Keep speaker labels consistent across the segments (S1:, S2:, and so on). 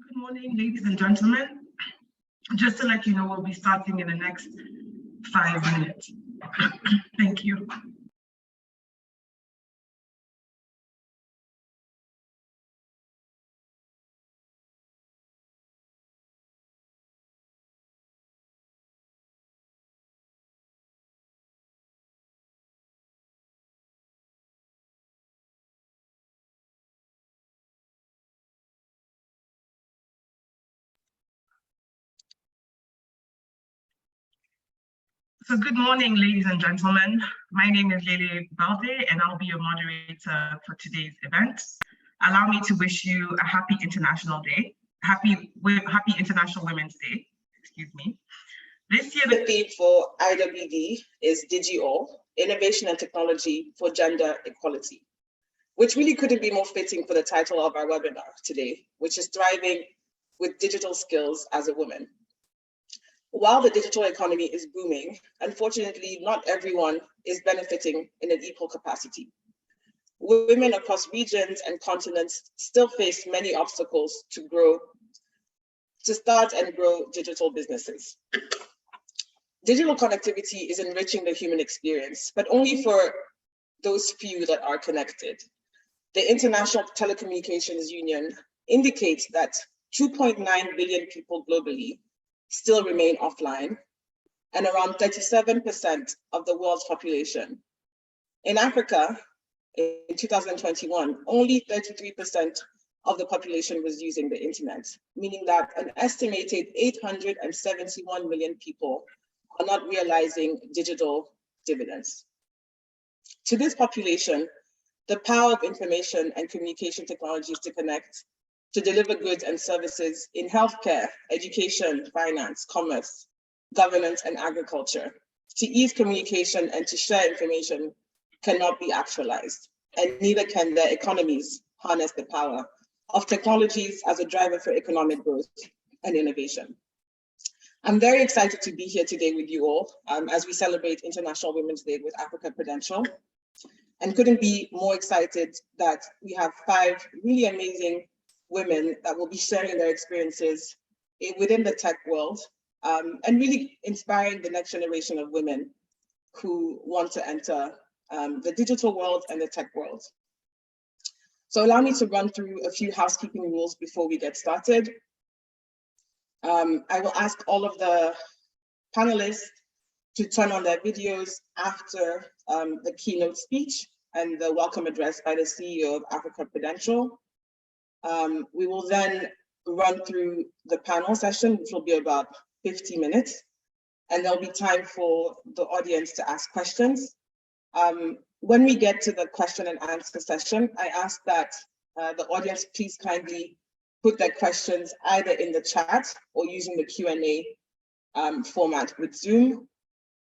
S1: Good morning, ladies and gentlemen. Just to let you know, we'll be starting in the next 5 minutes. Thank you. So good morning, ladies and gentlemen. My name is Lele Balde, and I'll be your moderator for today's event. Allow me to wish you a happy International Day, happy International Women's Day, excuse me. This year,
S2: the theme for IWD is DigiAll, Innovation and Technology for Gender Equality, which really couldn't be more fitting for the title of our webinar today, which is Thriving with Digital Skills as a Woman. While the digital economy is booming, unfortunately, not everyone is benefiting in an equal capacity. Women across regions and continents still face many obstacles to start and grow digital businesses. Digital connectivity is enriching the human experience, but only for those few that are connected. The International Telecommunications Union indicates that 2.9 billion people globally still remain offline, and around 37% of the world's population. In Africa, in 2021, only 33% of the population was using the internet, meaning that an estimated 871 million people are not realizing digital dividends. To this population, the power of information and communication technologies to connect, to deliver goods and services in healthcare, education, finance, commerce, governance, and agriculture, to ease communication and to share information cannot be actualized, and neither can their economies harness the power of technologies as a driver for economic growth and innovation. I'm very excited to be here today with you all as we celebrate International Women's Day with Africa Prudential, and couldn't be more excited that we have 5 really amazing women that will be sharing their experiences within the tech world and really inspiring the next generation of women who want to enter the digital world and the tech world. So allow me to run through a few housekeeping rules before we get started. I will ask all of the panelists to turn on their videos after the keynote speech and the welcome address by the CEO of Africa Prudential. We will then run through the panel session, which will be about 50 minutes, and there'll be time for the audience to ask questions. When we get to the question and answer session, I ask that the audience please kindly put their questions either in the chat or using the Q&A format with Zoom.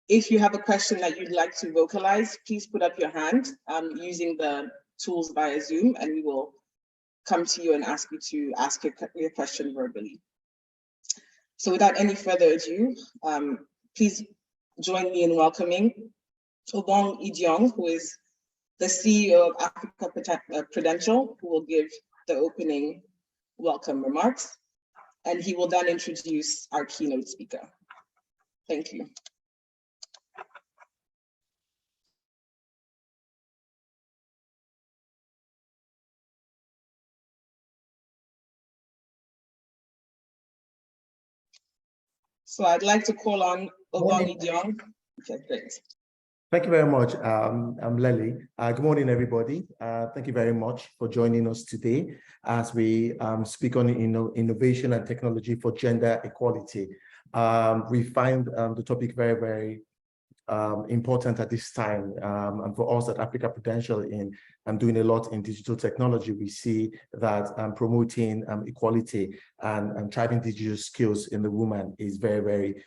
S2: If you have a question that you'd like to vocalize, please put up your hand using the tools via Zoom, and we will come to you and ask you to ask your question verbally. So without any further ado, please join me in welcoming Obong Idiong, who is the CEO of Africa Prudential, who will give the opening welcome remarks, and he will then introduce our keynote speaker. Thank you. So I'd like to call on Obong Idiong. Okay, great.
S3: Thank you very much. I'm Lely. Good morning, everybody. Thank you very much for joining us today as we speak on innovation and technology for gender equality. We find the topic very, very important at this time, and for us at Africa Prudential in doing a lot in digital technology, we see that promoting equality and thriving digital skills in the woman is very, very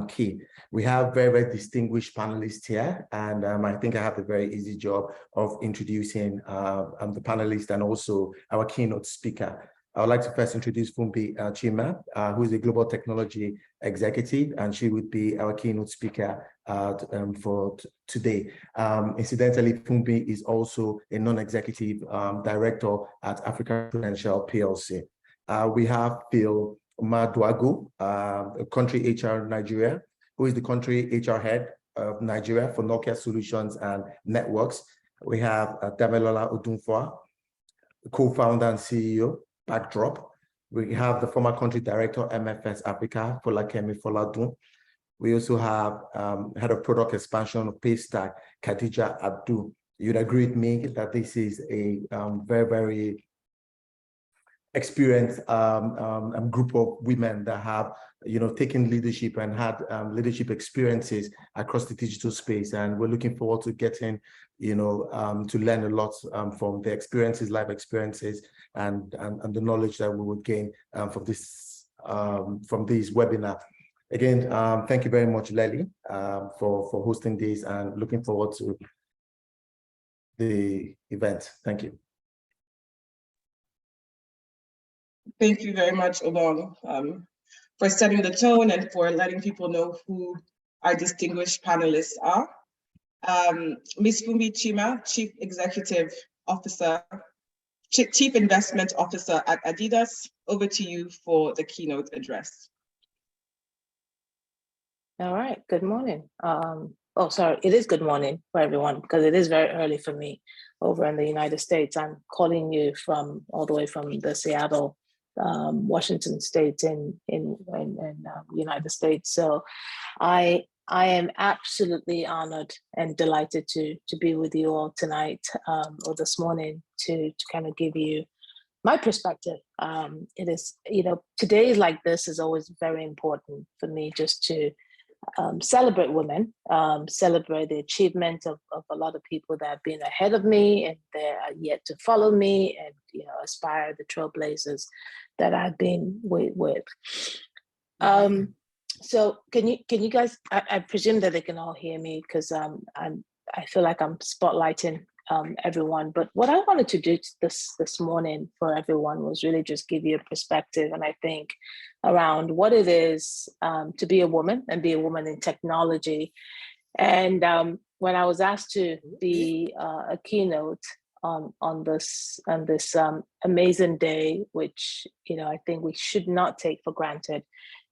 S3: key. We have very, very distinguished panelists here, and I think I have a very easy job of introducing the panelists and also our keynote speaker. I would like to first introduce Fumbi Chima, who is a global technology executive, and she would be our keynote speaker for today. Incidentally, Fumbi is also a non-executive director at Africa Prudential PLC. We have Phil Maduago, a country HR Nigeria, who is the country HR head of Nigeria for Nokia Solutions and Networks. We have Damilola Odunfoa, co-founder and CEO, Backdrop. We have the former country director, MFS Africa, Folakemi Foladun. We also have head of product expansion of Paystack, Khadija Abdu. You'd agree with me that this is a very, very experienced group of women that have, taken leadership and had leadership experiences across the digital space. And we're looking forward to getting, to learn a lot from the experiences, life experiences, and the knowledge that we would gain from this webinar. Again, thank you very much, Lely, for hosting this, and looking forward to the event. Thank you.
S2: Thank you very much, Olong, for setting the tone and for letting people know who our distinguished panelists are. Ms. Fumi Chima, Chief Investment Officer at Adidas, over to you for the keynote address.
S4: All right, good morning. Oh, sorry, it is good morning for everyone because it is very early for me over in the United States. I'm calling you from all the way from the Seattle, Washington State in United States. So I am absolutely honored and delighted to be with you all tonight or this morning to kind of give you my perspective. It is, todays like this is always very important for me just to celebrate women, celebrate the achievement of a lot of people that have been ahead of me and they are yet to follow me, and aspire the trailblazers that I've been with. So can you guys? I presume that they can all hear me because I feel like I'm spotlighting everyone. But what I wanted to do this morning for everyone was really just give you a perspective, and I think around what it is to be a woman and be a woman in technology. And when I was asked to be a keynote on this amazing day, which I think we should not take for granted,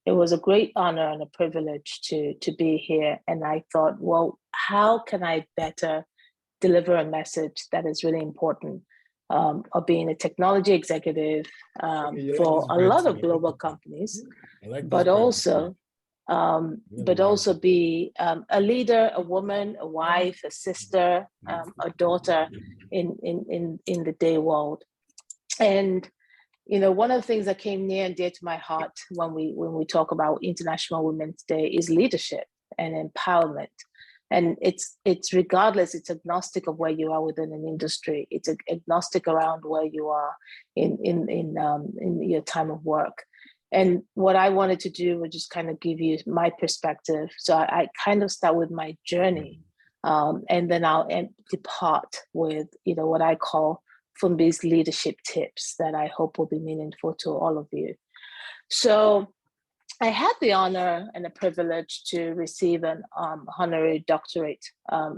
S4: it was a great honor and a privilege to be here. And I thought, well, how can I better deliver a message that is really important of being a technology executive for a lot of global companies, but also be a leader, a woman, a wife, a sister, a daughter in the day world. And one of the things that came near and dear to my heart when we talk about International Women's Day is leadership and empowerment. And it's regardless, it's agnostic of where you are within an industry. It's agnostic around where you are in your time of work. And what I wanted to do was just kind of give you my perspective. So I kind of start with my journey, and then I'll depart with what I call Fumbi's leadership tips that I hope will be meaningful to all of you. So I had the honor and the privilege to receive an honorary doctorate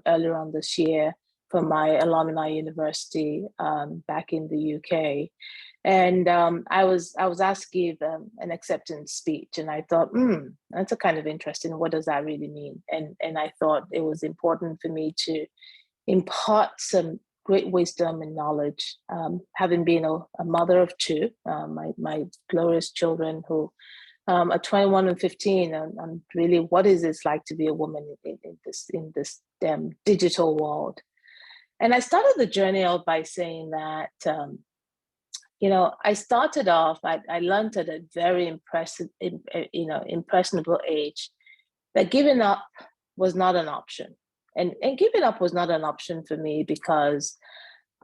S4: earlier on this year from my alumni university back in the UK. And I was asked to give an acceptance speech, and I thought, that's a kind of interesting. What does that really mean? And I thought it was important for me to impart some great wisdom and knowledge, having been a mother of two, my glorious children who are 21 and 15, and really, what is it like to be a woman in this digital world? And I started the journey out by saying that, I started off. I learned at a very impressionable age that giving up was not an option, and giving up was not an option for me because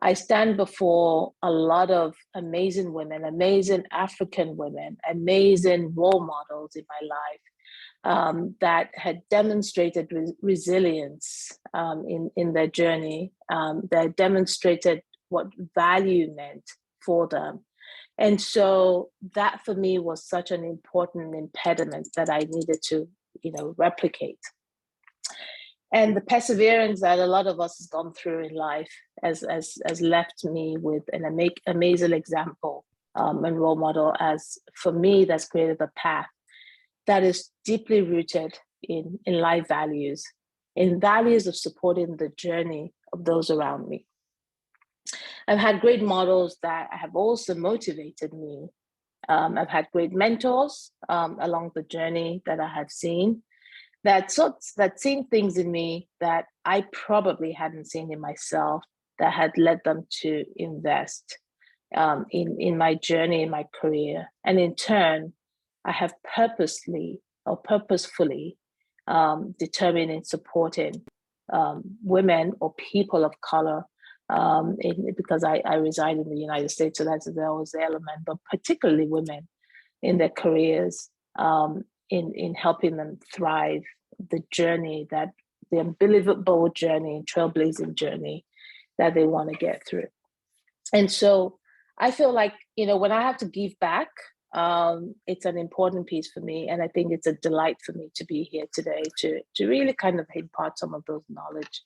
S4: I stand before a lot of amazing women, amazing African women, amazing role models in my life that had demonstrated resilience in their journey, that demonstrated what value meant for them. And so that for me was such an important impediment that I needed to, replicate. And the perseverance that a lot of us has gone through in life has left me with an amazing example and role model as, for me, that's created a path that is deeply rooted in life values, in values of supporting the journey of those around me. I've had great models that have also motivated me. I've had great mentors along the journey that I have seen, that seen things in me that I probably hadn't seen in myself, that had led them to invest in my journey, in my career. And in turn, I have purposefully determined in supporting women or people of color, because I reside in the United States, so that's always the element, but particularly women in their careers, in helping them thrive the journey, that the unbelievable journey, trailblazing journey that they want to get through. And so I feel like, when I have to give back, it's an important piece for me. And I think it's a delight for me to be here today to really kind of impart some of those knowledge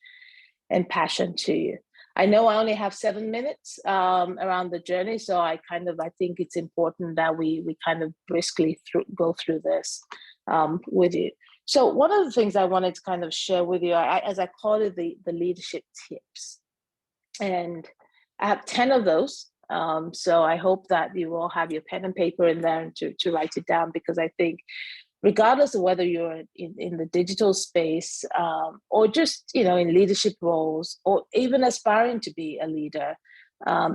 S4: and passion to you. I know I only have 7 minutes around the journey, so I think it's important that we kind of briskly go through this with you. So one of the things I wanted to kind of share with you, as I call it, the leadership tips. And I have 10 of those. So I hope that you all have your pen and paper in there and to write it down, because I think regardless of whether you're in the digital space or just, in leadership roles, or even aspiring to be a leader,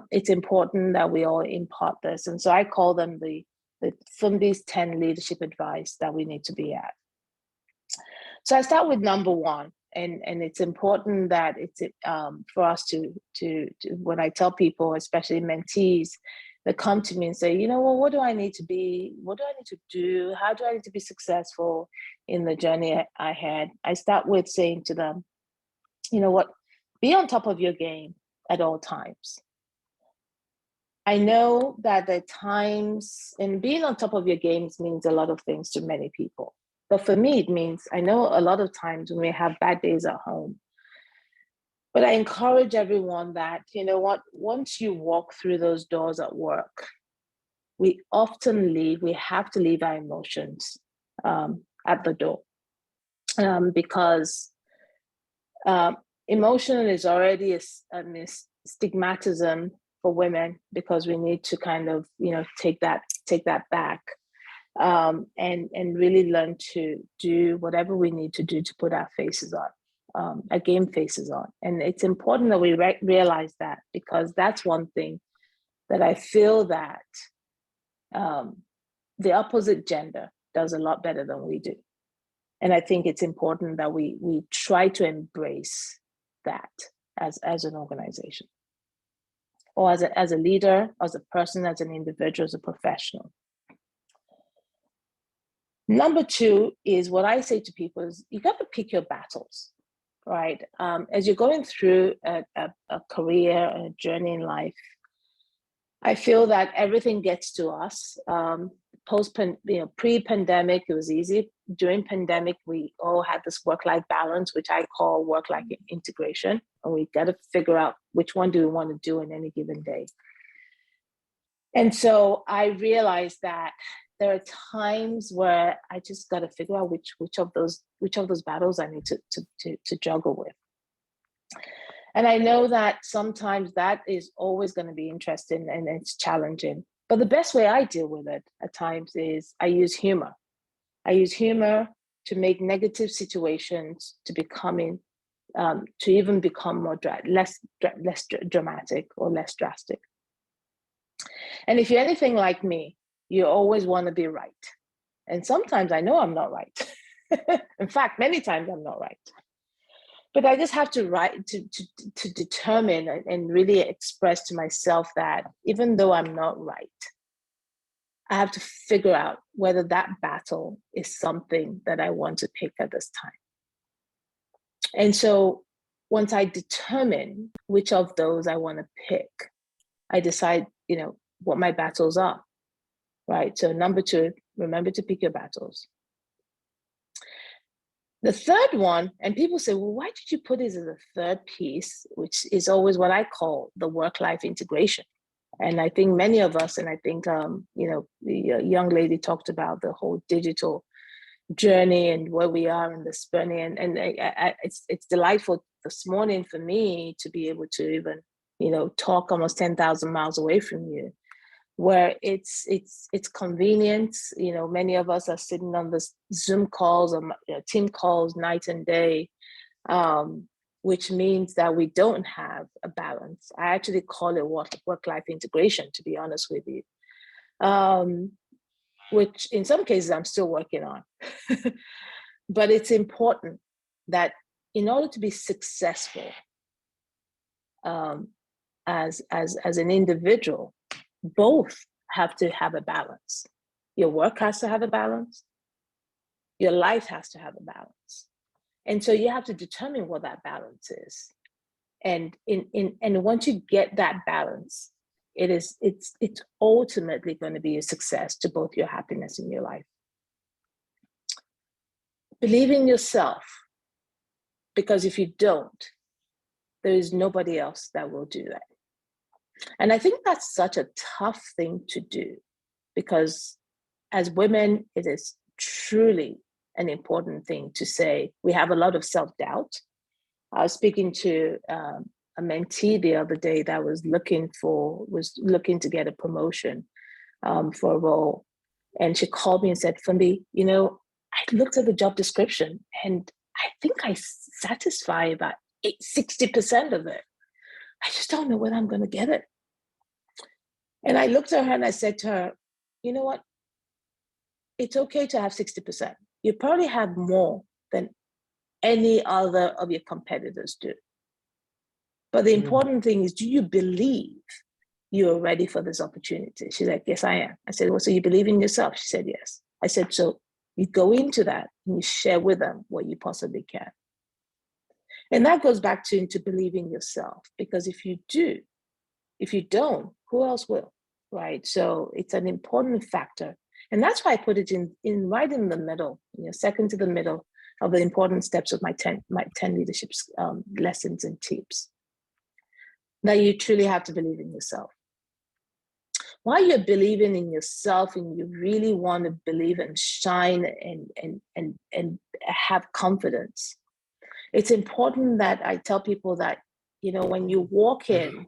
S4: it's important that we all impart this. And so I call them from these 10 leadership advice that we need to be at. So I start with number 1. And it's important that it's for us to when I tell people, especially mentees, that come to me and say, what do I need to be? What do I need to do? How do I need to be successful in the journey I had? I start with saying to them, be on top of your game at all times. I know that there are times, and being on top of your games means a lot of things to many people. But for me, it means, I know a lot of times when we have bad days at home, but I encourage everyone that, once you walk through those doors at work, we have to leave our emotions at the door, because emotion is already a stigmatism for women, because we need to kind of, take that back. And really learn to do whatever we need to do to put our faces on, our game faces on. And it's important that we realize that, because that's one thing that I feel that the opposite gender does a lot better than we do. And I think it's important that we try to embrace that as an organization, or as a leader, as a person, as an individual, as a professional. Number 2 is what I say to people is, you got to pick your battles, right? As you're going through a career, a journey in life, I feel that everything gets to us. Pre-pandemic, it was easy. During pandemic, we all had this work-life balance, which I call work-life integration. And we got to figure out which one do we want to do in any given day. And so I realized that there are times where I just got to figure out which of those battles I need to juggle with. And I know that sometimes that is always going to be interesting and it's challenging. But the best way I deal with it at times is I use humor. I use humor to make negative situations to even become less dramatic or less drastic. And if you're anything like me, you always want to be right. And sometimes I know I'm not right. In fact, many times I'm not right. But I just have to determine and really express to myself that even though I'm not right, I have to figure out whether that battle is something that I want to pick at this time. And so once I determine which of those I want to pick, I decide, what my battles are. Right. So number 2, remember to pick your battles. The third one, and people say, well, why did you put this as a third piece, which is always what I call the work-life integration. And I think many of us, and I think, the young lady talked about the whole digital journey and where we are in this journey. And it's delightful this morning for me to be able to even, talk almost 10,000 miles away from you, where it's convenient. Many of us are sitting on this Zoom calls or team calls night and day, which means that we don't have a balance. I actually call it work-life integration, to be honest with you, which in some cases I'm still working on. But it's important that in order to be successful as an individual, both have to have a balance. Your work has to have a balance. Your life has to have a balance. And so you have to determine what that balance is. And once you get that balance, it's ultimately going to be a success to both your happiness and your life. Believe in yourself, because if you don't, there is nobody else that will do that. And I think that's such a tough thing to do, because as women, it is truly an important thing to say. We have a lot of self-doubt. I was speaking to a mentee the other day that was looking to get a promotion for a role. And she called me and said, Funbi, I looked at the job description and I think I satisfy about 60% of it. I just don't know whether I'm going to get it. And I looked at her and I said to her, you know what? It's okay to have 60%. You probably have more than any other of your competitors do. But the important thing is, do you believe you're ready for this opportunity? She's like, yes, I am. I said, well, so you believe in yourself? She said, yes. I said, so you go into that and you share with them what you possibly can. And that goes back to believing yourself, because if you do, if you don't, who else will, right? So it's an important factor. And that's why I put it in right in the middle, second to the middle of the important steps of my 10 leadership lessons and tips. That you truly have to believe in yourself. While you're believing in yourself and you really want to believe and shine and have confidence, it's important that I tell people that, when you walk in,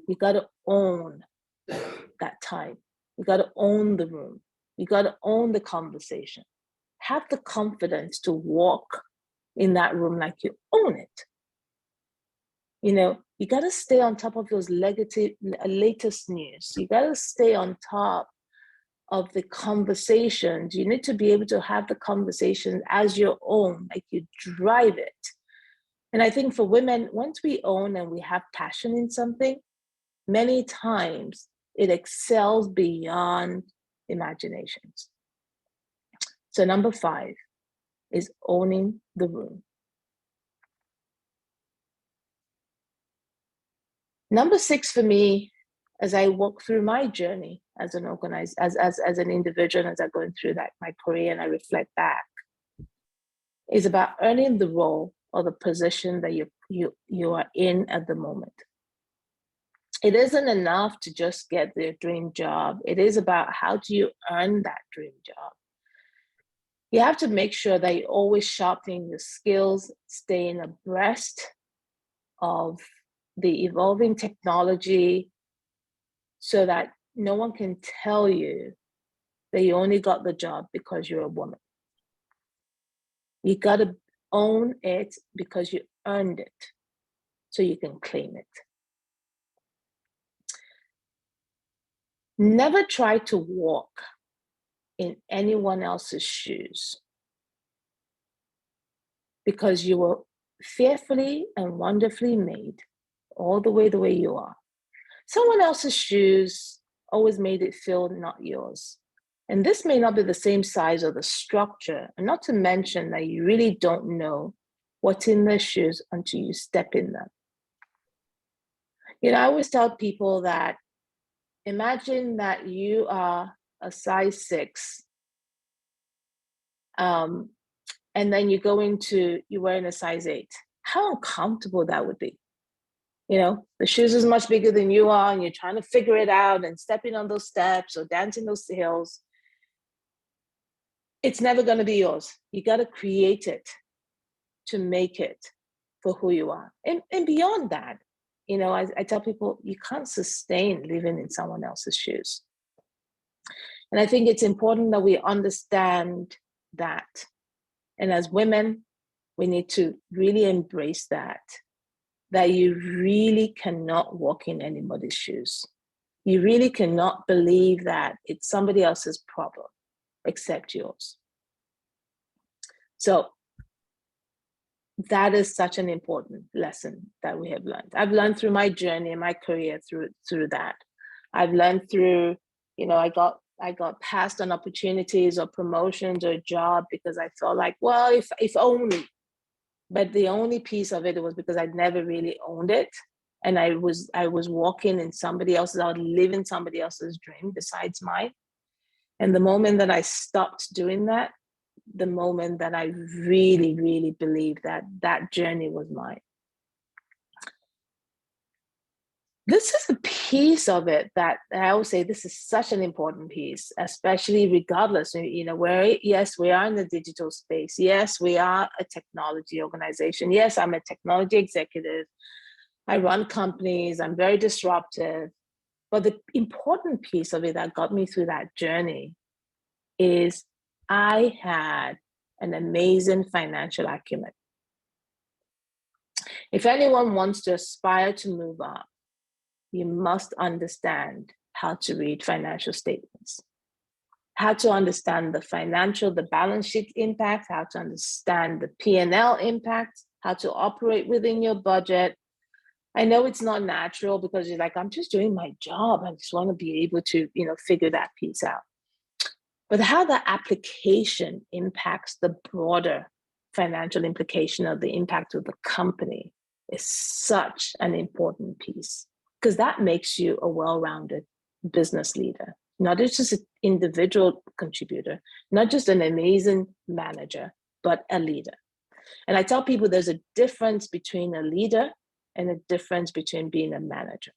S4: you got to own that time. You got to own the room. You got to own the conversation. Have the confidence to walk in that room like you own it. You got to stay on top of those latest news. You got to stay on top of the conversations. You need to be able to have the conversation as your own, like you drive it. And I think for women, once we own and we have passion in something, many times it excels beyond imaginations. So number 5 is owning the room. Number 6 for me, as I walk through my journey as an as an individual, as I'm going through my career and I reflect back, is about earning the role or the position that you are in at the moment. It isn't enough to just get the dream job. It is about how do you earn that dream job. You have to make sure that you're always sharpening your skills, staying abreast of the evolving technology, so that no one can tell you that you only got the job because you're a woman. You got to own it because you earned it, so you can claim it. Never try to walk in anyone else's shoes, because you were fearfully and wonderfully made all the way you are. Someone else's shoes always made it feel not yours. And this may not be the same size or the structure, and not to mention that you really don't know what's in their shoes until you step in them. I always tell people that imagine that you are a size 6, and then you're wearing a size 8. How uncomfortable that would be. You know, the shoes is much bigger than you are, and you're trying to figure it out and stepping on those steps or dancing those hills. It's never going to be yours. You got to create it to make it for who you are. And beyond that, you know, I tell people, you can't sustain living in someone else's shoes. And I think it's important that we understand that. And as women, we need to really embrace that you really cannot walk in anybody's shoes. You really cannot believe that it's somebody else's problem except yours. So that is such an important lesson that we have learned. I've learned through my journey and my career through that. I've learned through, you know, I got passed on opportunities or promotions or a job because I felt like, well, if only. But the only piece of it was because I'd never really owned it. And I was walking in somebody else's, I was living somebody else's dream besides mine. And the moment that I stopped doing that, the moment that I really, really believed that that journey was mine. This is a piece of it that I always say, this is such an important piece, especially regardless, you know, where, yes, we are in the digital space. Yes, we are a technology organization. Yes, I'm a technology executive. I run companies. I'm very disruptive. But the important piece of it that got me through that journey is I had an amazing financial acumen. If anyone wants to aspire to move up, you must understand how to read financial statements, how to understand the balance sheet impact, how to understand the P&L impact, how to operate within your budget. I know it's not natural because you're like, I'm just doing my job. I just want to be able to, you know, figure that piece out. But how the application impacts the broader financial implication of the impact of the company is such an important piece, because that makes you a well-rounded business leader, not just an individual contributor, not just an amazing manager, but a leader. And I tell people there's a difference between a leader and a difference between being a manager.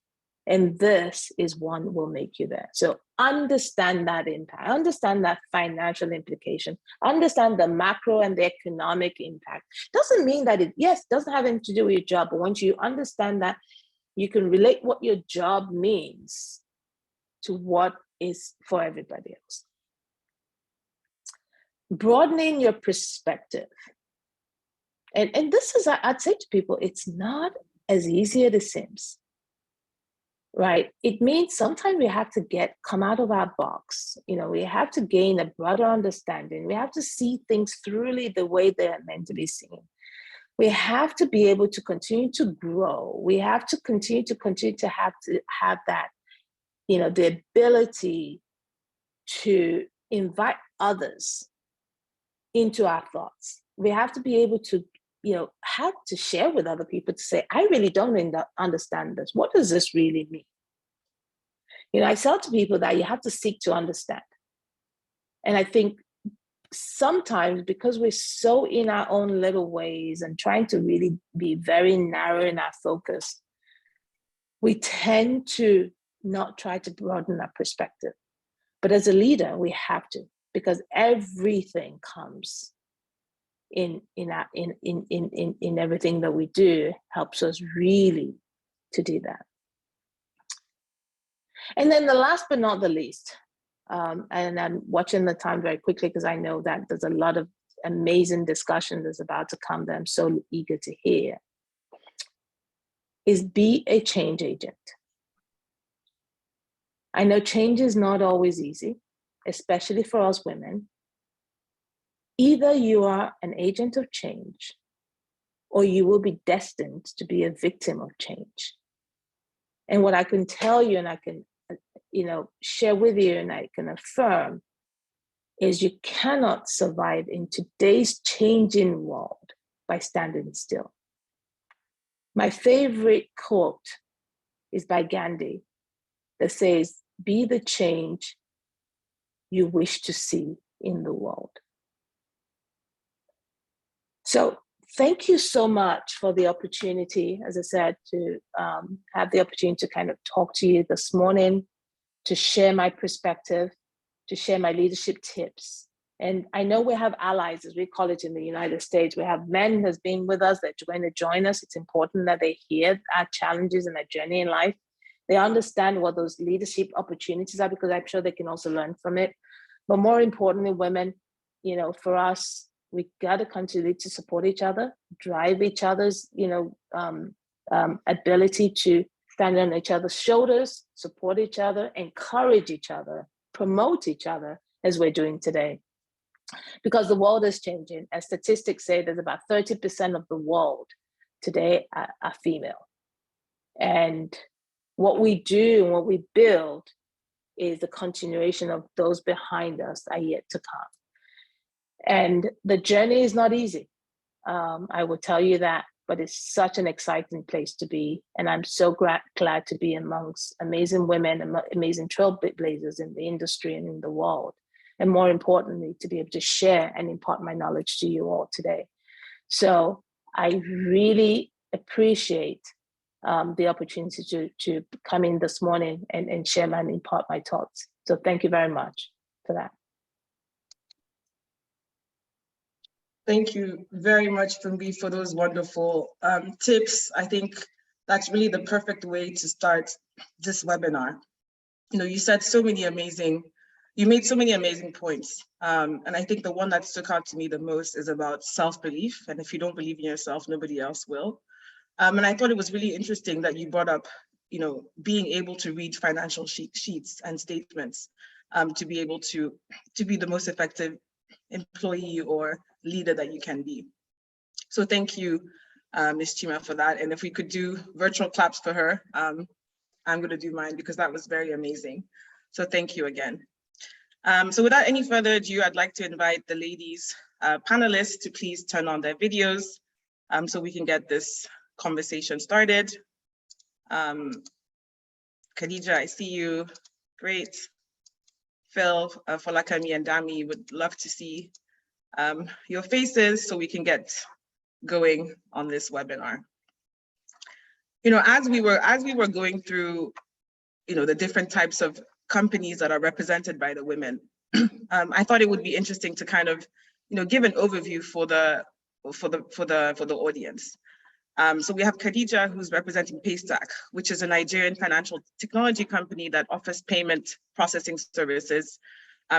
S4: And this is one will make you there. So understand that impact, understand that financial implication, understand the macro and the economic impact. Doesn't mean that it doesn't have anything to do with your job, but once you understand that, you can relate what your job means to what is for everybody else. Broadening your perspective. And this is, I'd say to people, it's not as easy as it seems. Right? It means sometimes we have to come out of our box. You know, we have to gain a broader understanding. We have to see things thoroughly the way they are meant to be seen. We have to be able to continue to grow. We have to continue to have that, you know, the ability to invite others into our thoughts. We have to be able to, you know, have to share with other people to say, I really don't understand this. What does this really mean? You know, I tell to people that you have to seek to understand. And I think sometimes because we're so in our own little ways and trying to really be very narrow in our focus, we tend to not try to broaden our perspective. But as a leader, we have to, because everything comes in everything that we do helps us really to do that. And then the last but not the least, and I'm watching the time very quickly because I know that there's a lot of amazing discussion that's about to come that I'm so eager to hear, is be a change agent. I know change is not always easy, especially for us women. Either you are an agent of change or you will be destined to be a victim of change. And what I can tell you and I can, you know, share with you and I can affirm is you cannot survive in today's changing world by standing still. My favorite quote is by Gandhi that says, be the change you wish to see in the world. So thank you so much for the opportunity, as I said, to have the opportunity to kind of talk to you this morning, to share my perspective, to share my leadership tips. And I know we have allies, as we call it in the United States. We have men that's been with us, that are going to join us. It's important that they hear our challenges and our journey in life. They understand what those leadership opportunities are, because I'm sure they can also learn from it. But more importantly, women, you know, for us, we got to continue to support each other, drive each other's, you know, ability to stand on each other's shoulders, support each other, encourage each other, promote each other, as we're doing today. Because the world is changing. As statistics say, there's about 30% of the world today are female. And what we do and what we build is the continuation of those behind us are yet to come. And the journey is not easy. I will tell you that, but it's such an exciting place to be. And I'm so glad to be amongst amazing women and amazing trailblazers in the industry and in the world. And more importantly, to be able to share and impart my knowledge to you all today. So I really appreciate the opportunity to come in this morning and share and impart my thoughts. So thank you very much for that.
S2: Thank you very much, Fungi, for those wonderful tips. I think that's really the perfect way to start this webinar. You know, you made so many amazing points. And I think the one that stuck out to me the most is about self-belief. And if you don't believe in yourself, nobody else will. And I thought it was really interesting that you brought up, you know, being able to read financial sheets and statements to be able to be the most effective employee or leader that you can be. So thank you, Ms. Chima, for that. And if we could do virtual claps for her, I'm going to do mine because that was very amazing. So thank you again. So without any further ado, I'd like to invite the ladies panelists to please turn on their videos so we can get this conversation started. Khadija, I see you. Great. Phil, Folakami, and Dami, would love to see your faces so we can get going on this webinar. You know, as we were going through, you know, the different types of companies that are represented by the women, I thought it would be interesting to kind of, you know, give an overview for the audience. So we have Khadija, who's representing Paystack, which is a Nigerian financial technology company that offers payment processing services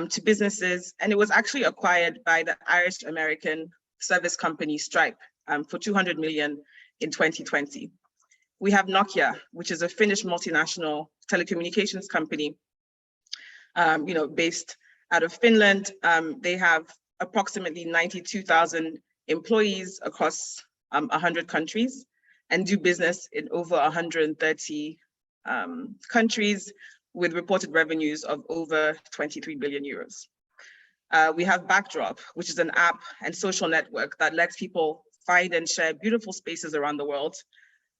S2: to businesses. And it was actually acquired by the Irish-American service company Stripe for 200 million in 2020. We have Nokia, which is a Finnish multinational telecommunications company, you know, based out of Finland. They have approximately 92,000 employees across 100 countries and do business in over 130 countries with reported revenues of over 23 billion euros. We have Backdrop, which is an app and social network that lets people find and share beautiful spaces around the world.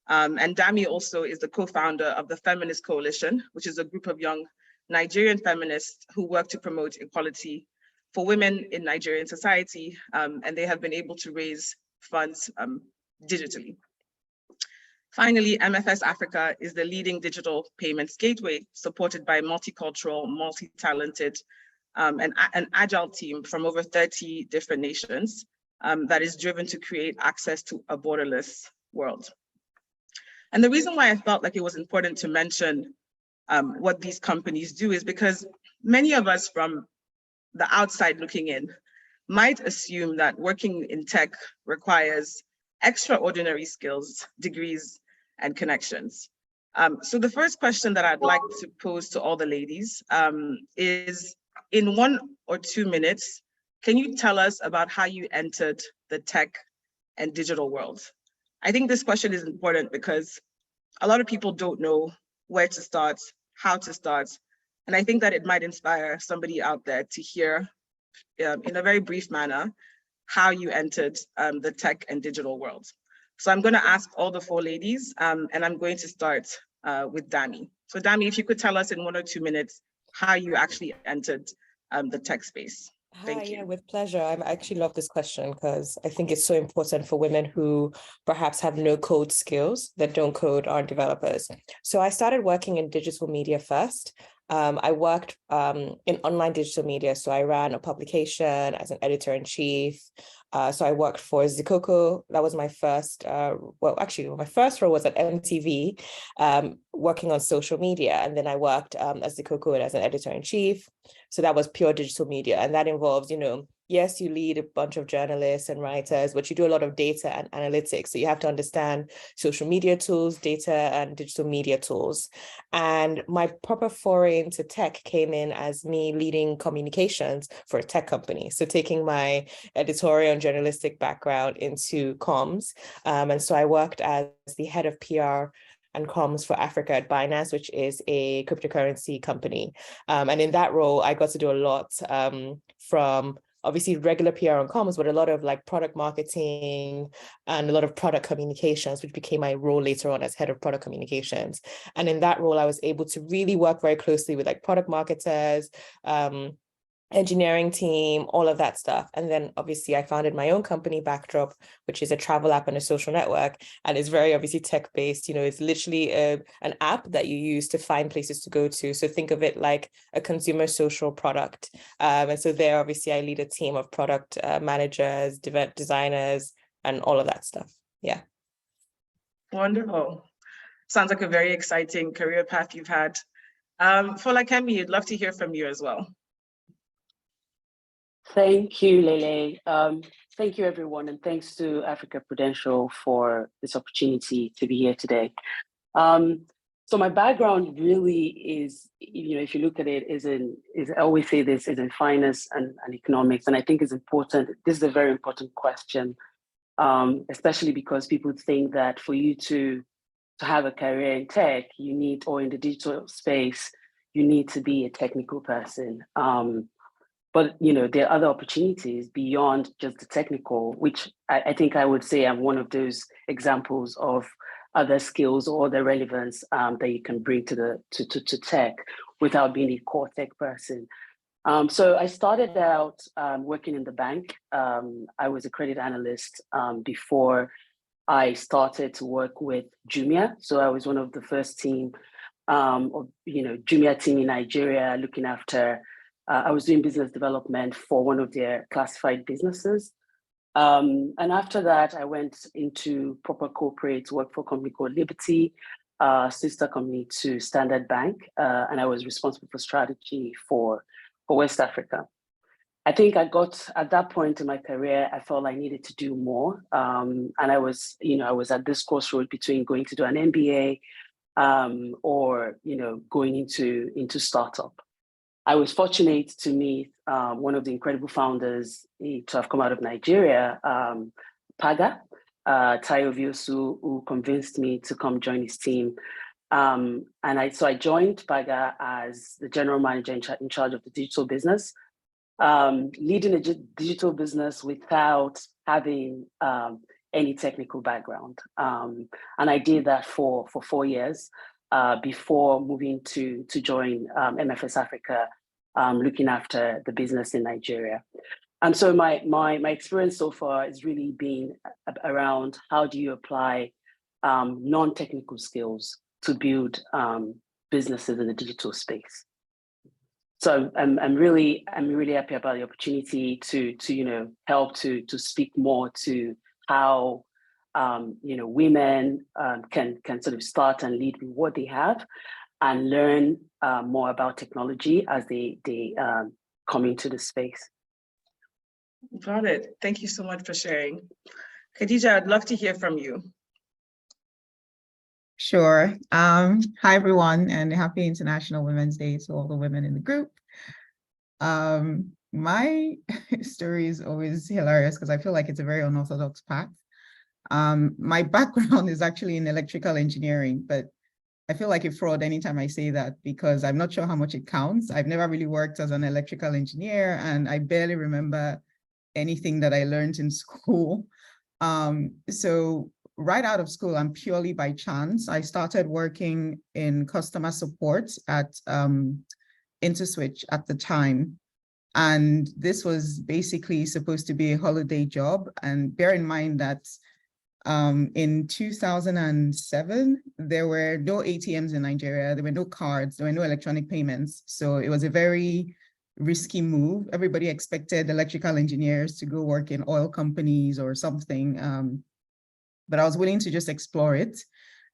S2: And Dami also is the co-founder of the Feminist Coalition, which is a group of young Nigerian feminists who work to promote equality for women in Nigerian society, and they have been able to raise funds digitally. Finally, MFS Africa is the leading digital payments gateway supported by multicultural, multi-talented, and an agile team from over 30 different nations that is driven to create access to a borderless world. And the reason why I felt like it was important to mention what these companies do is because many of us from the outside looking in might assume that working in tech requires extraordinary skills, degrees, and connections. So the first question that I'd like to pose to all the ladies is, in 1 or 2 minutes, can you tell us about how you entered the tech and digital world? I think this question is important because a lot of people don't know where to start, how to start, and I think that it might inspire somebody out there to hear in a very brief manner how you entered the tech and digital world. So I'm going to ask all the 4 ladies, and I'm going to start with Dami. So Dami, if you could tell us in 1 or 2 minutes how you actually entered the tech space. Thank
S5: Yeah,
S2: you.
S5: with pleasure. I actually love this question because I think it's so important for women who perhaps have no code skills, that don't code, aren't developers. So I started working in digital media first. I worked in online digital media. So I ran a publication as an editor-in-chief. So I worked for Zikoko. That was my first, well, actually, my first role was at MTV, working on social media. And then I worked as Zikoko as an editor-in-chief. So that was pure digital media. And that involves, yes, you lead a bunch of journalists and writers, but you do a lot of data and analytics. So you have to understand social media tools, data and digital media tools. And my proper foray into tech came in as me leading communications for a tech company. So taking my editorial and journalistic background into comms. And so I worked as the head of PR and comms for Africa at Binance, which is a cryptocurrency company. And in that role, I got to do a lot from obviously regular PR and comms, but a lot of like product marketing and a lot of product communications, which became my role later on as head of product communications. And in that role, I was able to really work very closely with like product marketers, engineering team, all of that stuff. And then obviously I founded my own company, Backdrop, which is a travel app and a social network. And it's very obviously tech-based. It's literally an app that you use to find places to go to. So think of it like a consumer social product. And so there, obviously, I lead a team of product managers, designers, and all of that stuff. Yeah.
S2: Wonderful. Sounds like a very exciting career path you've had. Folakemi, I'd love to hear from you as well.
S6: Thank you, Lele. Thank you, everyone, and thanks to Africa Prudential for this opportunity to be here today. So my background really is, if you look at it, I always say this, is in finance and economics, and I think it's important. This is a very important question, especially because people think that for you to have a career in tech, or in the digital space, you need to be a technical person. But there are other opportunities beyond just the technical, which I think I would say I'm one of those examples of other skills or the relevance that you can bring to tech without being a core tech person. So I started out working in the bank. I was a credit analyst before I started to work with Jumia. So I was one of the first team, Jumia team in Nigeria, looking after. I was doing business development for one of their classified businesses. And after that, I went into proper corporate work for a company called Liberty, sister company to Standard Bank. And I was responsible for strategy for West Africa. I think I got, at that point in my career, I felt I needed to do more. And I was at this crossroad between going to do an MBA or, going into startup. I was fortunate to meet one of the incredible founders to have come out of Nigeria, Paga, Tayo Viosu, who convinced me to come join his team. So I joined Paga as the general manager in charge of the digital business, leading a digital business without having any technical background. And I did that for 4 years. Before moving to join MFS Africa, looking after the business in Nigeria. And so my experience so far has really been around how do you apply non-technical skills to build businesses in the digital space. So I'm really happy about the opportunity to help to speak more to how women can sort of start and lead with what they have and learn more about technology as they come into the space.
S2: Got it. Thank you so much for sharing. Khadija, I'd love to hear from you.
S7: Sure. Hi, everyone, and happy International Women's Day to all the women in the group. My story is always hilarious because I feel like it's a very unorthodox path. My background is actually in electrical engineering, but I feel like a fraud anytime I say that because I'm not sure how much it counts. I've never really worked as an electrical engineer, and I barely remember anything that I learned in school. So right out of school, and purely by chance, I started working in customer support at InterSwitch at the time. And this was basically supposed to be a holiday job. And bear in mind that in 2007, there were no ATMs in Nigeria, there were no cards, there were no electronic payments. So it was a very risky move. Everybody expected electrical engineers to go work in oil companies or something, but I was willing to just explore it.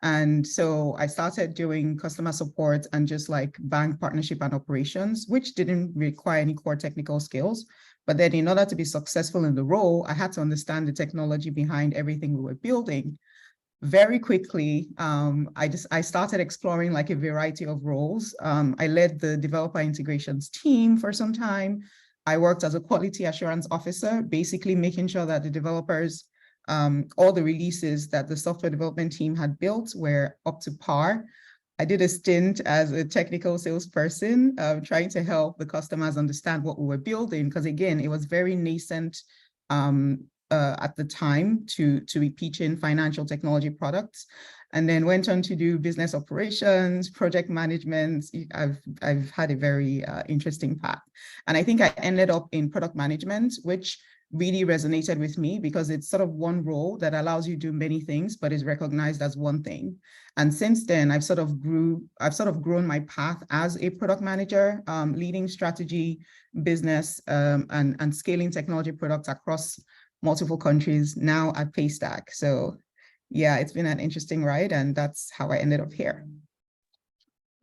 S7: And so I started doing customer support and just like bank partnership and operations, which didn't require any core technical skills. But then in order to be successful in the role, I had to understand the technology behind everything we were building. Very quickly, I started exploring like a variety of roles. I led the developer integrations team for some time. I worked as a quality assurance officer, basically making sure that the developers, all the releases that the software development team had built were up to par. I did a stint as a technical salesperson, trying to help the customers understand what we were building, because again, it was very nascent at the time to be pitching financial technology products, and then went on to do business operations, project management. I've had a very interesting path. And I think I ended up in product management, which really resonated with me because it's sort of one role that allows you to do many things, but is recognized as one thing. And since then, I've sort of grown my path as a product manager, leading strategy, business, and scaling technology products across multiple countries now at Paystack. So yeah, it's been an interesting ride, and that's how I ended up here.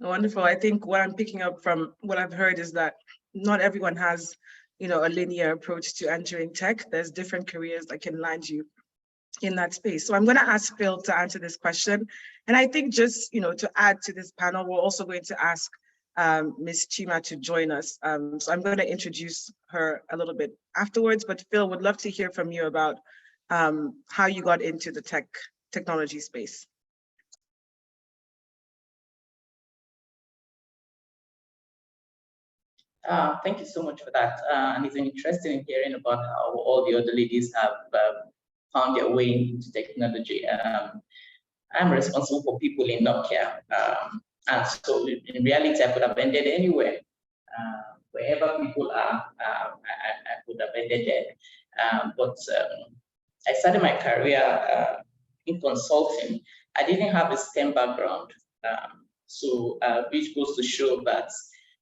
S2: Wonderful. I think what I'm picking up from what I've heard is that not everyone has, a linear approach to entering tech. There's different careers that can land you in that space. So I'm going to ask Phil to answer this question. And I think just, to add to this panel, we're also going to ask Ms. Chima to join us. So I'm going to introduce her a little bit afterwards, but Phil, would love to hear from you about how you got into the technology space.
S8: Thank you so much for that. And it's interesting hearing about how all the other ladies have found their way into technology. I'm responsible for people in Nokia. And so in reality, I could have ended anywhere. Wherever people are, I could have ended there. But I started my career in consulting. I didn't have a STEM background. Which goes to show that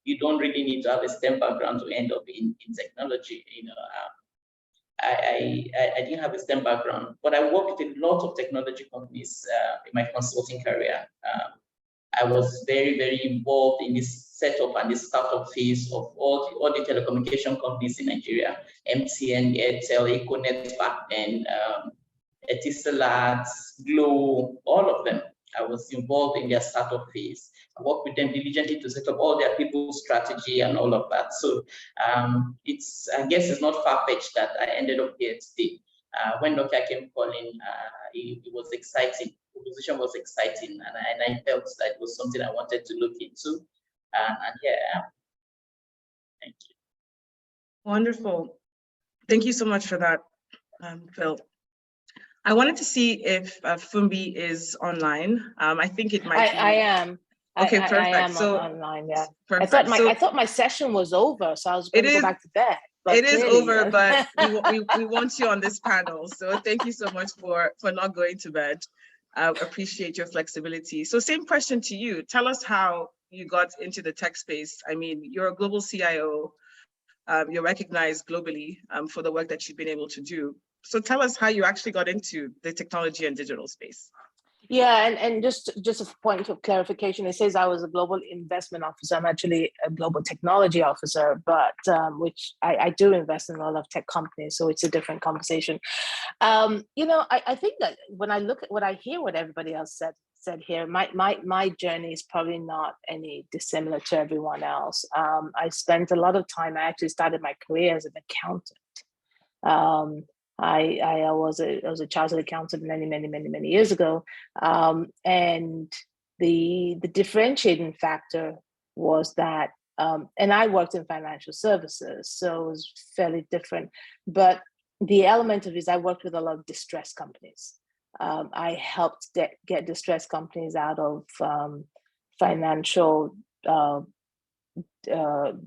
S8: you don't really need to have a STEM background to end up in technology. I didn't have a STEM background, but I worked with a lot of technology companies in my consulting career. I was very, very involved in this setup and this startup phase of all the telecommunication companies in Nigeria: MTN, Airtel, Econet back then, Etisalat, Glow, all of them. I was involved in their startup phase. I worked with them diligently to set up all their people strategy and all of that. So I guess it's not far-fetched that I ended up here today. When Nokia came calling, it was exciting. The position was exciting, and I felt that it was something I wanted to look into. And here I am. Thank you.
S2: Wonderful. Thank you so much for that, Phil. I wanted to see if Fumbi is online. I think it might be.
S4: I am.
S2: Okay, perfect.
S4: I am
S2: so
S4: online, yeah.
S2: Perfect.
S4: I thought my session was over, so I was going to go back to bed.
S2: It is over, but we want you on this panel. So thank you so much for not going to bed. I appreciate your flexibility. So same question to you. Tell us how you got into the tech space. I mean, you're a global CIO. You're recognized globally for the work that you've been able to do. So tell us how you actually got into the technology and digital space.
S4: Yeah, and just a point of clarification, it says I was a global investment officer. I'm actually a global technology officer, but which I do invest in a lot of tech companies, so it's a different conversation. I think that when I look at what I hear, what everybody else said here, my journey is probably not any dissimilar to everyone else. I spent a lot of time. I actually started my career as an accountant. I was a chartered accountant many years ago, and the differentiating factor was that, and I worked in financial services, so it was fairly different. But the element of it is I worked with a lot of distressed companies. I helped get distressed companies out of financial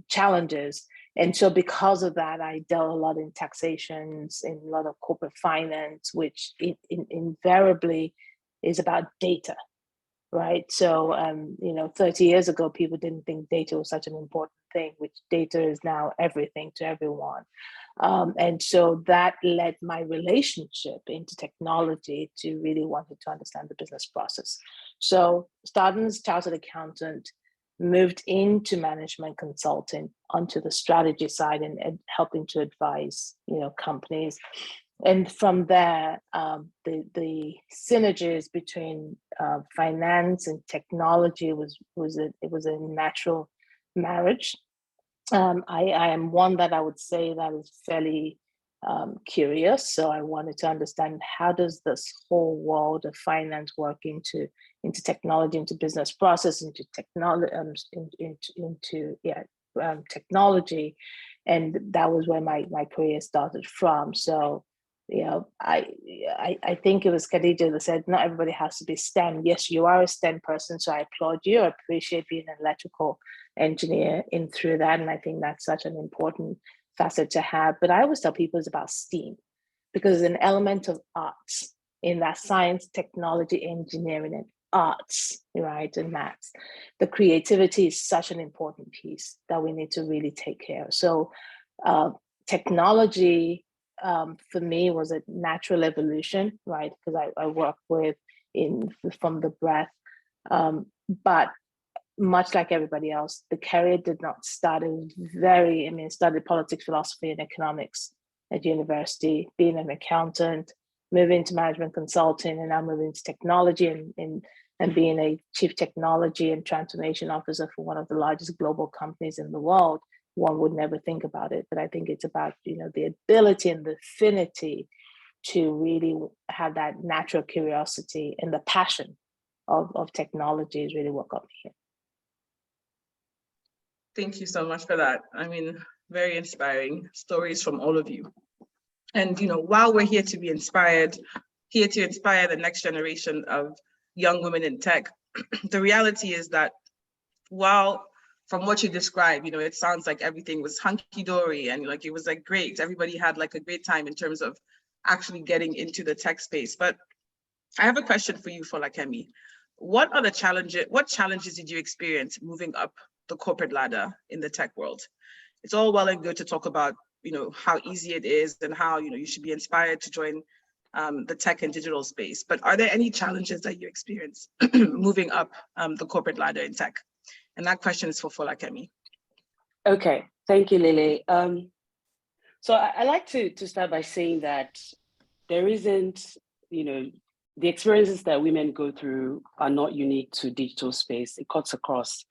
S4: challenges. And so because of that, I dealt a lot in taxations, in a lot of corporate finance, which invariably is about data, right? So, 30 years ago, people didn't think data was such an important thing, which data is now everything to everyone. And so that led my relationship into technology to really wanting to understand the business process. So starting as chartered accountant, moved into management consulting onto the strategy side and helping to advise, companies. And from there, the synergies between finance and technology was a natural marriage. I am one that I would say that is fairly curious. So I wanted to understand, how does this whole world of finance work into technology, into business process, into technology, technology, and that was where my career started from. So, I think it was Khadija that said, not everybody has to be STEM. Yes, you are a STEM person, so I applaud you. I appreciate being an electrical engineer in through that, and I think that's such an important facet to have. But I always tell people it's about STEAM, because there's an element of arts in that: science, technology, engineering, and arts, right, and maths. The creativity is such an important piece that we need to really take care of. So technology for me was a natural evolution, right? Because I work from the breadth, but much like everybody else, the career did not start. It was studied politics, philosophy, and economics at university, being an accountant, moving to management consulting, and now moving to technology and being a chief technology and transformation officer for one of the largest global companies in the world. One would never think about it, but I think it's about, the ability and the affinity to really have that natural curiosity, and the passion of technology is really what got me here.
S2: Thank you so much for that. Very inspiring stories from all of you. And, while we're here to be inspired, here to inspire the next generation of young women in tech, the reality is that while from what you described, it sounds like everything was hunky-dory and it was great. Everybody had a great time in terms of actually getting into the tech space. But I have a question for you, Folakemi. What challenges did you experience moving up the corporate ladder in the tech world? It's all well and good to talk about, how easy it is and how, you should be inspired to join the tech and digital space. But are there any challenges that you experience moving up the corporate ladder in tech? And that question is for Folakemi.
S6: Okay, thank you, Lily. So I like to start by saying that there isn't, the experiences that women go through are not unique to digital space. It cuts across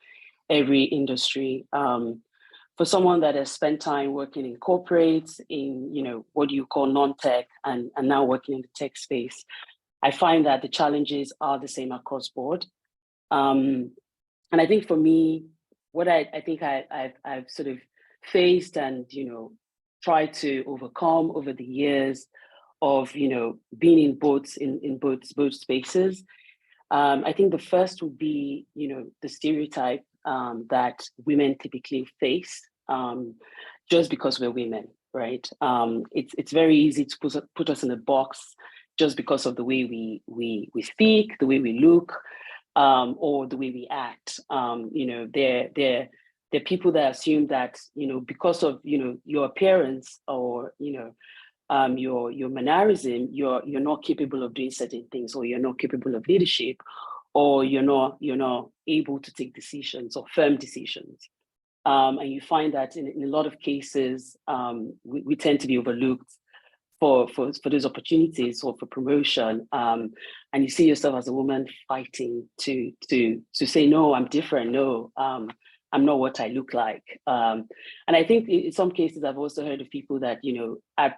S6: every industry. For someone that has spent time working in corporates, in what you call non-tech, and now working in the tech space, I find that the challenges are the same across board. And I think for me, what I think I've sort of faced and tried to overcome over the years of being in both spaces, I think the first would be the stereotype that women typically face just because we're women, right? It's very easy to put us in a box just because of the way we speak, the way we look, or the way we act. There are people that assume that because of your appearance or your mannerism, you're not capable of doing certain things, or you're not capable of leadership, or you're not able to take decisions or firm decisions. And you find that in a lot of cases, we tend to be overlooked for those opportunities or for promotion. And you see yourself as a woman fighting to say, no, I'm different. No, I'm not what I look like. And I think in some cases, I've also heard of people that, have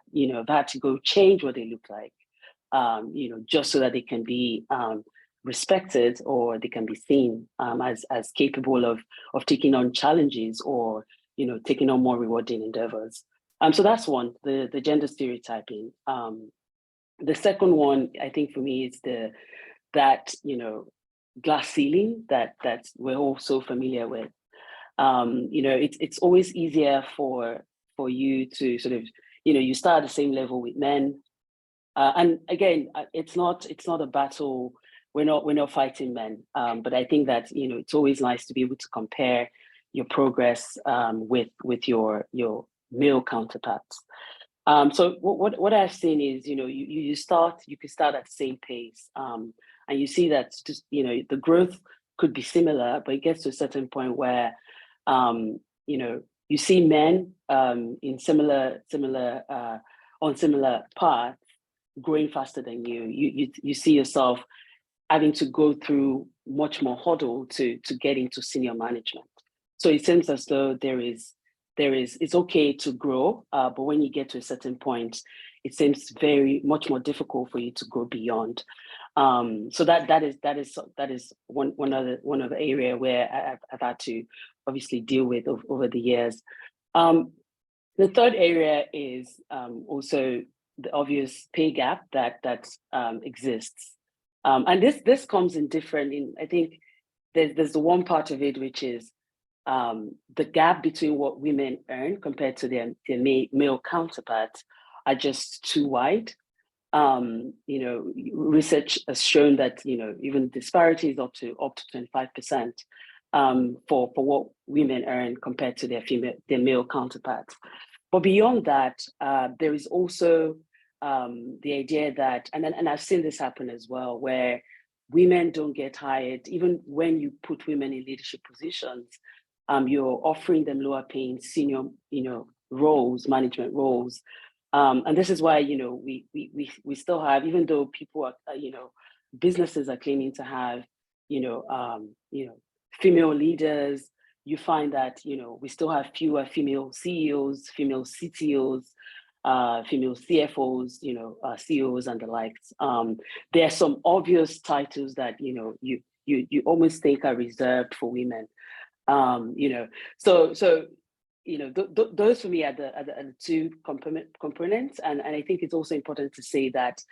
S6: had to go change what they look like, just so that they can be respected, or they can be seen as capable of taking on challenges, or taking on more rewarding endeavors. So that's one, the gender stereotyping. The second one, I think for me, is that glass ceiling that we're all so familiar with. It's always easier for you to sort of, you start at the same level with men. And again, it's not a battle. We're not fighting men. But I think that, it's always nice to be able to compare your progress with your male counterparts. So what I've seen is, you can start at the same pace, and you see that just, the growth could be similar, but it gets to a certain point where, you see men in similar on similar paths growing faster than you. You see yourself having to go through much more hurdle to get into senior management. So it seems as though it's okay to grow, but when you get to a certain point, it seems very much more difficult for you to go beyond. So that is one other area where I've had to obviously deal with over the years. The third area is also the obvious pay gap that exists, and this comes in different. I think there's the one part of it which is the gap between what women earn compared to their male counterparts are just too wide. Research has shown that even disparity is up to 25% for what women earn compared to their male counterparts. But beyond that, there is also the idea that, and I've seen this happen as well, where women don't get hired, even when you put women in leadership positions. You're offering them lower paying senior, roles, management roles. And this is why, we still have, even though people are, businesses are claiming to have, female leaders, you find that, we still have fewer female CEOs, female CTOs, female CFOs, CEOs and the likes. There are some obvious titles that, you almost think are reserved for women. So those for me are the two components, and I think it's also important to say that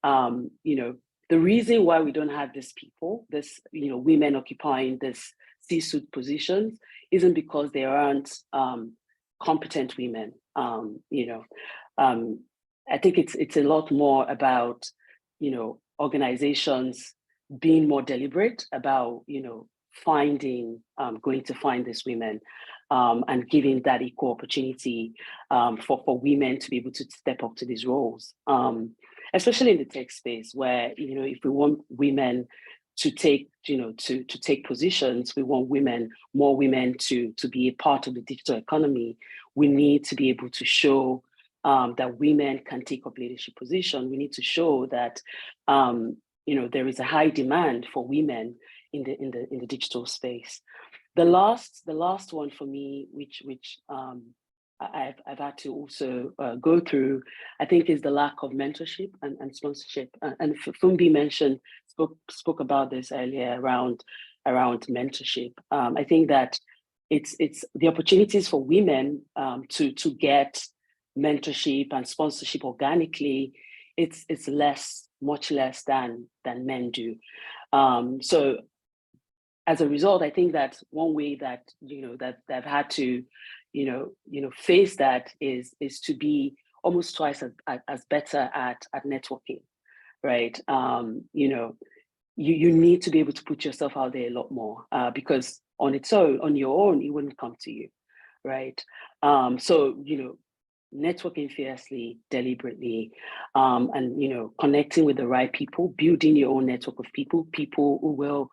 S6: the reason why we don't have these people, women occupying this C-suite positions, isn't because there aren't competent women. I think it's a lot more about organizations being more deliberate about going to find these women and giving that equal opportunity for women to be able to step up to these roles, especially in the tech space, where if we want women to take to take positions, we want more women to be a part of the digital economy. We need to be able to show that women can take up leadership position. We need to show that there is a high demand for women in the digital space. The last one for me, which I've had to also go through, I think, is the lack of mentorship and sponsorship. And Fumbi spoke about this earlier around mentorship. I think that it's the opportunities for women to get mentorship and sponsorship organically. It's much less than men do. So as a result, I think that one way that that I've had to face that is to be almost twice as better at networking, right? You need to be able to put yourself out there a lot more because on your own, it wouldn't come to you, right? So networking fiercely, deliberately, and connecting with the right people, building your own network of people who will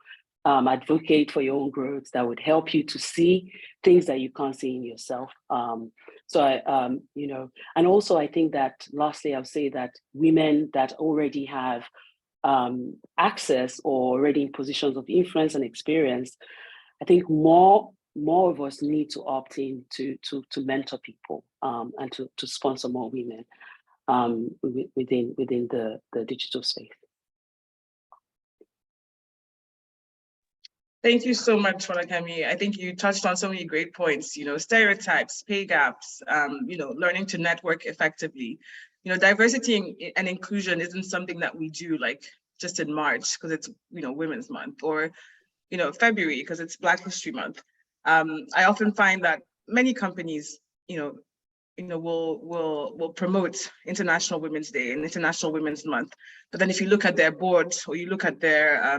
S6: advocate for your own growth, that would help you to see things that you can't see in yourself. So I, and also I think that lastly, I'll say that women that already have access or already in positions of influence and experience, I think more of us need to opt in to mentor people and to sponsor more women within the digital space.
S2: Thank you so much, Folakemi. I think you touched on so many great points, stereotypes, pay gaps, learning to network effectively. Diversity and inclusion isn't something that we do like just in March because it's, Women's Month, or, February because it's Black History Month. I often find that many companies, will promote International Women's Day and International Women's Month, but then if you look at their boards or you look at their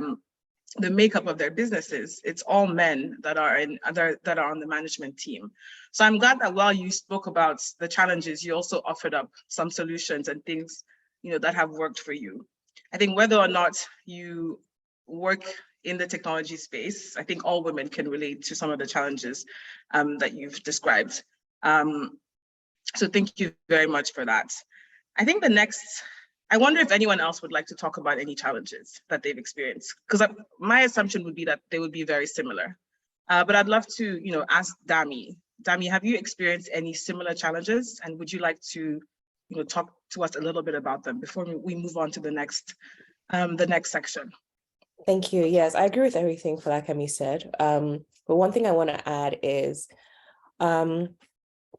S2: the makeup of their businesses, it's all men that are on the management team. So I'm glad that while you spoke about the challenges, you also offered up some solutions and things, that have worked for you. I think whether or not you work in the technology space, I think all women can relate to some of the challenges that you've described. So thank you very much for that. I think I wonder if anyone else would like to talk about any challenges that they've experienced, because my assumption would be that they would be very similar. But I'd love to, ask Dami. Dami, have you experienced any similar challenges? And would you like to, talk to us a little bit about them before we move on to the next section?
S5: Thank you. Yes, I agree with everything Falakemi said. But one thing I want to add is,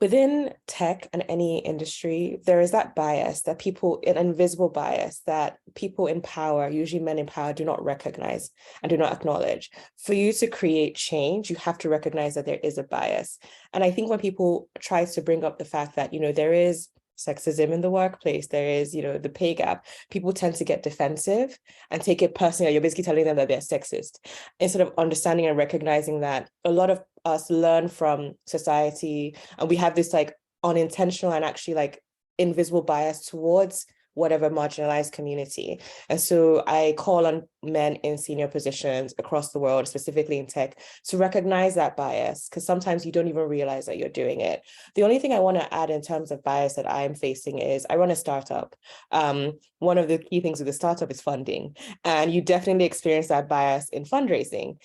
S5: within tech and any industry, there is that bias that an invisible bias that people in power, usually men in power, do not recognize and do not acknowledge. For you to create change, you have to recognize that there is a bias. And I think when people try to bring up the fact that, there is sexism in the workplace, there is, the pay gap, people tend to get defensive and take it personally. You're basically telling them that they're sexist, instead of understanding and recognizing that a lot of us learn from society, and we have this like unintentional and actually like invisible bias towards whatever marginalized community. And so I call on men in senior positions across the world, specifically in tech, to recognize that bias, because sometimes you don't even realize that you're doing it. The only thing I want to add in terms of bias that I'm facing is I run a startup. One of the key things with the startup is funding, and you definitely experience that bias in fundraising.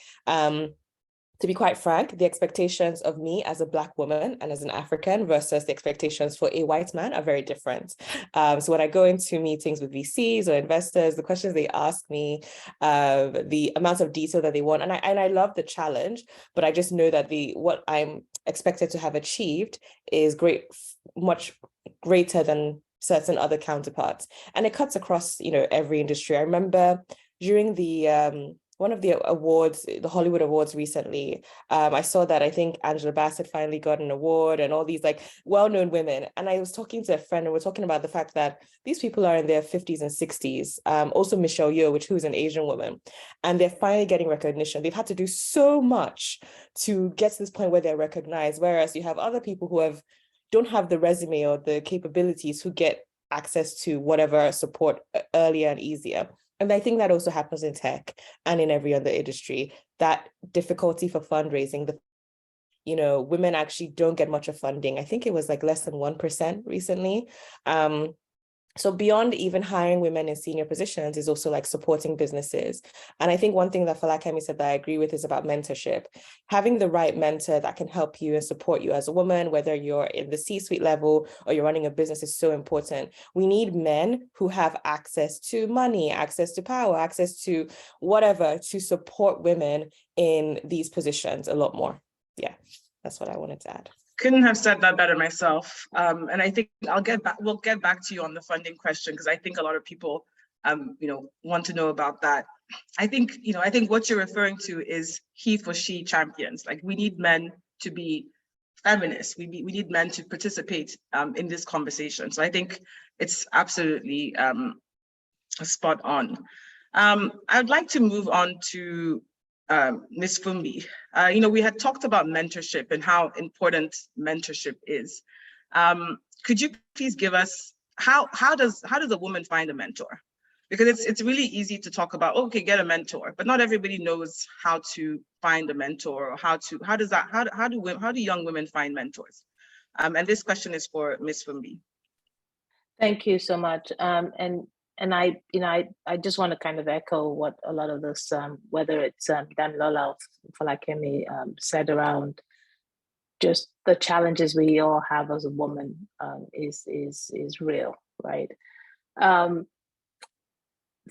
S5: To be quite frank, the expectations of me as a Black woman and as an African versus the expectations for a white man are very different. So when I go into meetings with VCs or investors, the questions they ask me, the amount of detail that they want, and I love the challenge, but I just know that what I'm expected to have achieved is much greater than certain other counterparts. And it cuts across, every industry. I remember during the one of the awards, the Hollywood Awards recently, I saw that I think Angela Bassett finally got an award, and all these like well-known women. And I was talking to a friend, and we're talking about the fact that these people are in their 50s and 60s. Also Michelle Yeoh, who's an Asian woman, and they're finally getting recognition. They've had to do so much to get to this point where they're recognized, whereas you have other people who don't have the resume or the capabilities who get access to whatever support earlier and easier. And I think that also happens in tech and in every other industry, that difficulty for fundraising, women actually don't get much of funding. I think it was like less than 1% recently. So beyond even hiring women in senior positions is also like supporting businesses. And I think one thing that Falakemi said that I agree with is about mentorship. Having the right mentor that can help you and support you as a woman, whether you're in the C-suite level or you're running a business, is so important. We need men who have access to money, access to power, access to whatever, to support women in these positions a lot more. Yeah, that's what I wanted to add.
S2: Couldn't have said that better myself. And I think we'll get back to you on the funding question, because I think a lot of people, want to know about that. I think what you're referring to is he for she champions. Like, we need men to be feminists. We need men to participate in this conversation. So I think it's absolutely spot on. I'd like to move on to Ms. Fumbi. We had talked about mentorship and how important mentorship is. Could you please give us how does a woman find a mentor? Because it's really easy to talk about, okay, get a mentor, but not everybody knows how to find a mentor, or how do young women find mentors? And this question is for Ms. Fumbi.
S4: Thank you so much. And I just want to kind of echo what a lot of this, whether it's Damilola or Falakemi said around just the challenges we all have as a woman is real, right?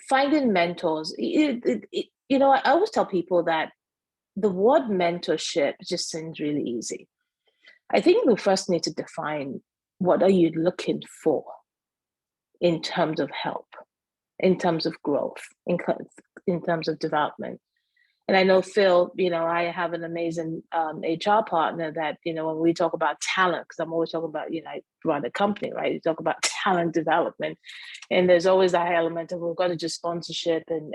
S4: Finding mentors, I always tell people that the word mentorship just seems really easy. I think we first need to define, what are you looking for in terms of help, in terms of growth, in terms of development. And I know, Phil, I have an amazing HR partner that, when we talk about talent, because I'm always talking about, I run a company, right? You talk about talent development. And there's always that element of we've got to do sponsorship and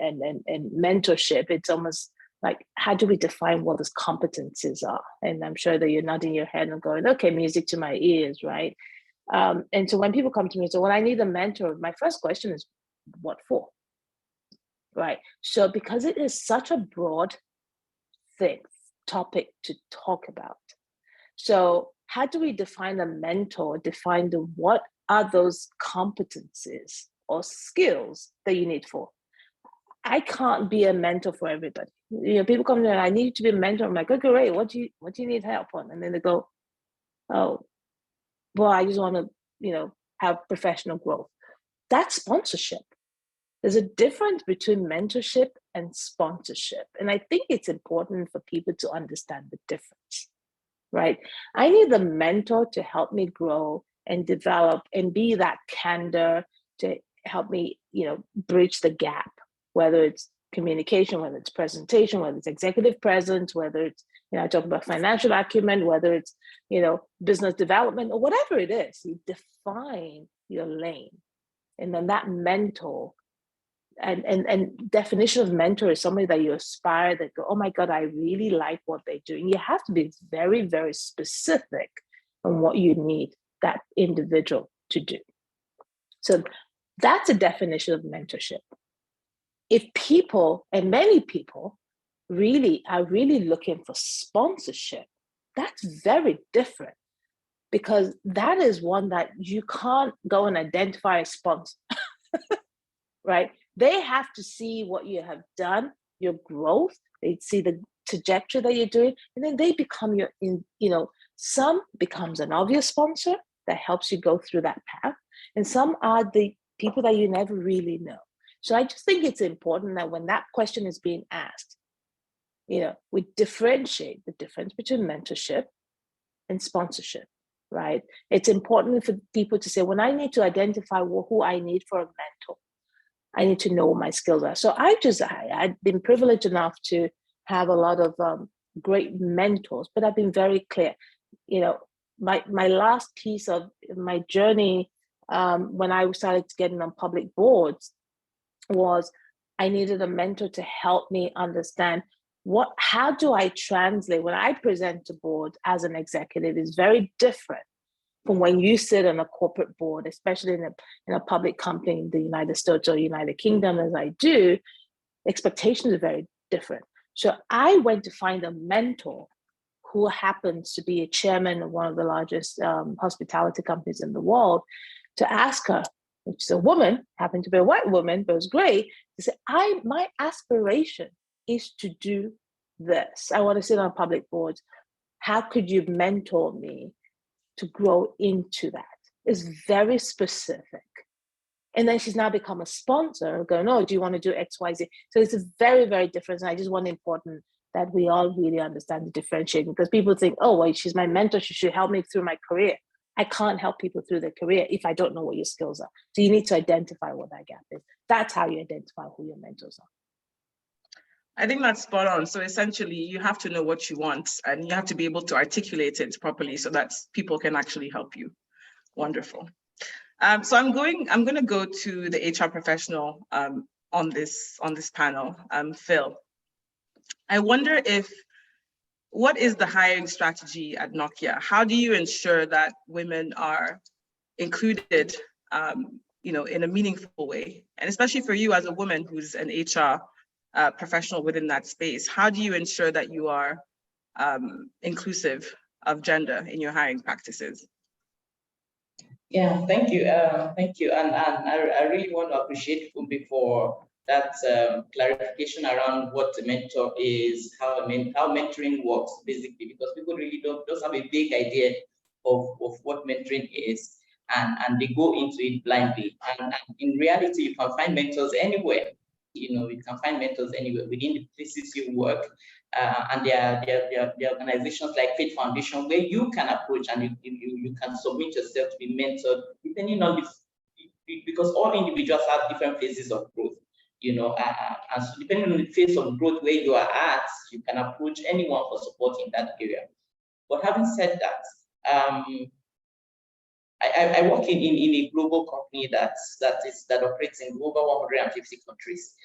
S4: mentorship. It's almost like, how do we define what those competencies are? And I'm sure that you're nodding your head and going, okay, music to my ears, right? And so when people come to me and say, well, I need a mentor, my first question is, what for? Right. So because it is such a broad topic to talk about. So how do we define a mentor, define what are those competencies or skills that you need for? I can't be a mentor for everybody. People come to me, I need to be a mentor. I'm like, okay, great. What do you need help on? And then they go, oh, well, I just want to, have professional growth. That's sponsorship. There's a difference between mentorship and sponsorship. And I think it's important for people to understand the difference, right? I need the mentor to help me grow and develop and be that candor to help me, bridge the gap, whether it's communication, whether it's presentation, whether it's executive presence, whether it's, I talk about financial acumen, whether it's, business development or whatever it is, you define your lane. And then that mentor and definition of mentor is somebody that you aspire that go, oh my God, I really like what they're doing. You have to be very, very specific on what you need that individual to do. So that's a definition of mentorship. If people, and many people, really are really looking for sponsorship, that's very different, because that is one that you can't go and identify a sponsor, right? They have to see what you have done, your growth. They see the trajectory that you're doing, and then they become some becomes an obvious sponsor that helps you go through that path, and some are the people that you never really know. So I just think it's important that when that question is being asked, we differentiate the difference between mentorship and sponsorship, right? It's important for people to say, when I need to identify who I need for a mentor, I need to know what my skills are. So I've been privileged enough to have a lot of great mentors, but I've been very clear. My last piece of my journey when I started getting on public boards was I needed a mentor to help me understand how do I translate when I present to board as an executive is very different from when you sit on a corporate board, especially in a public company in the United States or United Kingdom, as I do. Expectations are very different. So I went to find a mentor who happens to be a chairman of one of the largest hospitality companies in the world, to ask her, which is a woman, happened to be a white woman, but it was great, to say, my aspiration is to do this. I want to sit on public boards. How could you mentor me to grow into that? It's very specific. And then she's now become a sponsor, going, oh, do you want to do X, Y, Z? So it's a very, very different. And I just want important that we all really understand the differentiating, because people think, oh, well, she's my mentor, she should help me through my career. I can't help people through their career if I don't know what your skills are. So you need to identify what that gap is. That's how you identify who your mentors are.
S2: I think that's spot on. So essentially, you have to know what you want, and you have to be able to articulate it properly so that people can actually help you. Wonderful. So I'm going to go to the HR professional on this panel, Phil. I wonder what is the hiring strategy at Nokia? How do you ensure that women are included, in a meaningful way? And especially for you as a woman who's an HR professional within that space, how do you ensure that you are inclusive of gender in your hiring practices?
S8: Yeah, thank you. And I really want to appreciate Fumbi for that clarification around what a mentor is, how mentoring works, basically, because people really don't have a big idea of what mentoring is, and they go into it blindly. And in reality, you can find mentors anywhere. You can find mentors anywhere within the places you work, and there are organizations like Faith Foundation where you can approach and you can submit yourself to be mentored, depending on because all individuals have different phases of growth. And so depending on the phase of growth where you are at, you can approach anyone for support in that area. But having said that, I work in a global company that operates in over 150 countries.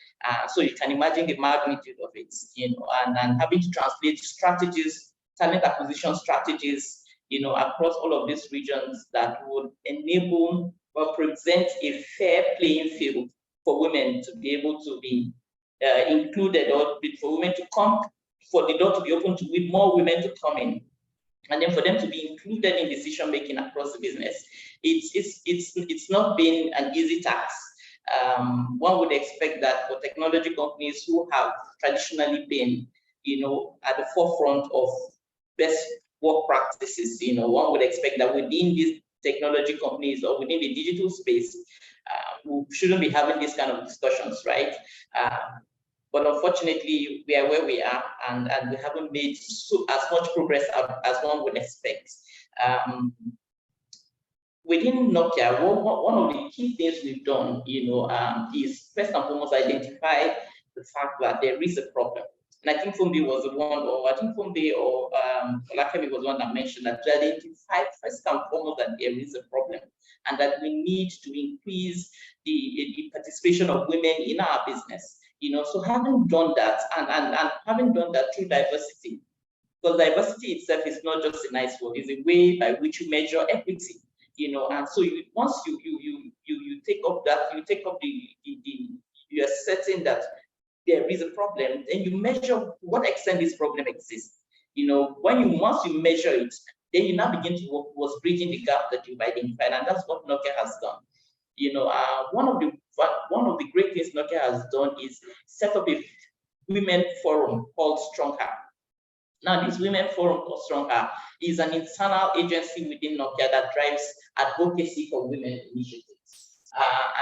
S8: So you can imagine the magnitude of it, and having to translate strategies, talent acquisition strategies, across all of these regions that would enable or present a fair playing field for women to be able to be included, or for women to come, for the door to be open to with more women to come in, and then for them to be included in decision making across the business. It's not been an easy task. One would expect that for technology companies who have traditionally been, at the forefront of best work practices, one would expect that within these technology companies or within the digital space, we shouldn't be having these kind of discussions, right? But unfortunately, we are where we are, and we haven't made as much progress as one would expect. Within Nokia, one of the key things we've done, is first and foremost identify the fact that there is a problem. And I think Fumbi was the one, or I think Fumbi or Olakemi was the one that mentioned that, to identify first and foremost that there is a problem, and that we need to increase the participation of women in our business. So having done that, and having done that through diversity, because diversity itself is not just a nice word, it's a way by which you measure equity, and so once you take up that, you are certain that there is a problem, then you measure to what extent this problem exists. Once you measure it, then you now begin to work towards bridging the gap that you've identified, and that's what Nokia has done. One of the great things Nokia has done is set up a women forum called Stronger. Now, this women forum called Stronger is an internal agency within Nokia that drives advocacy for women initiatives.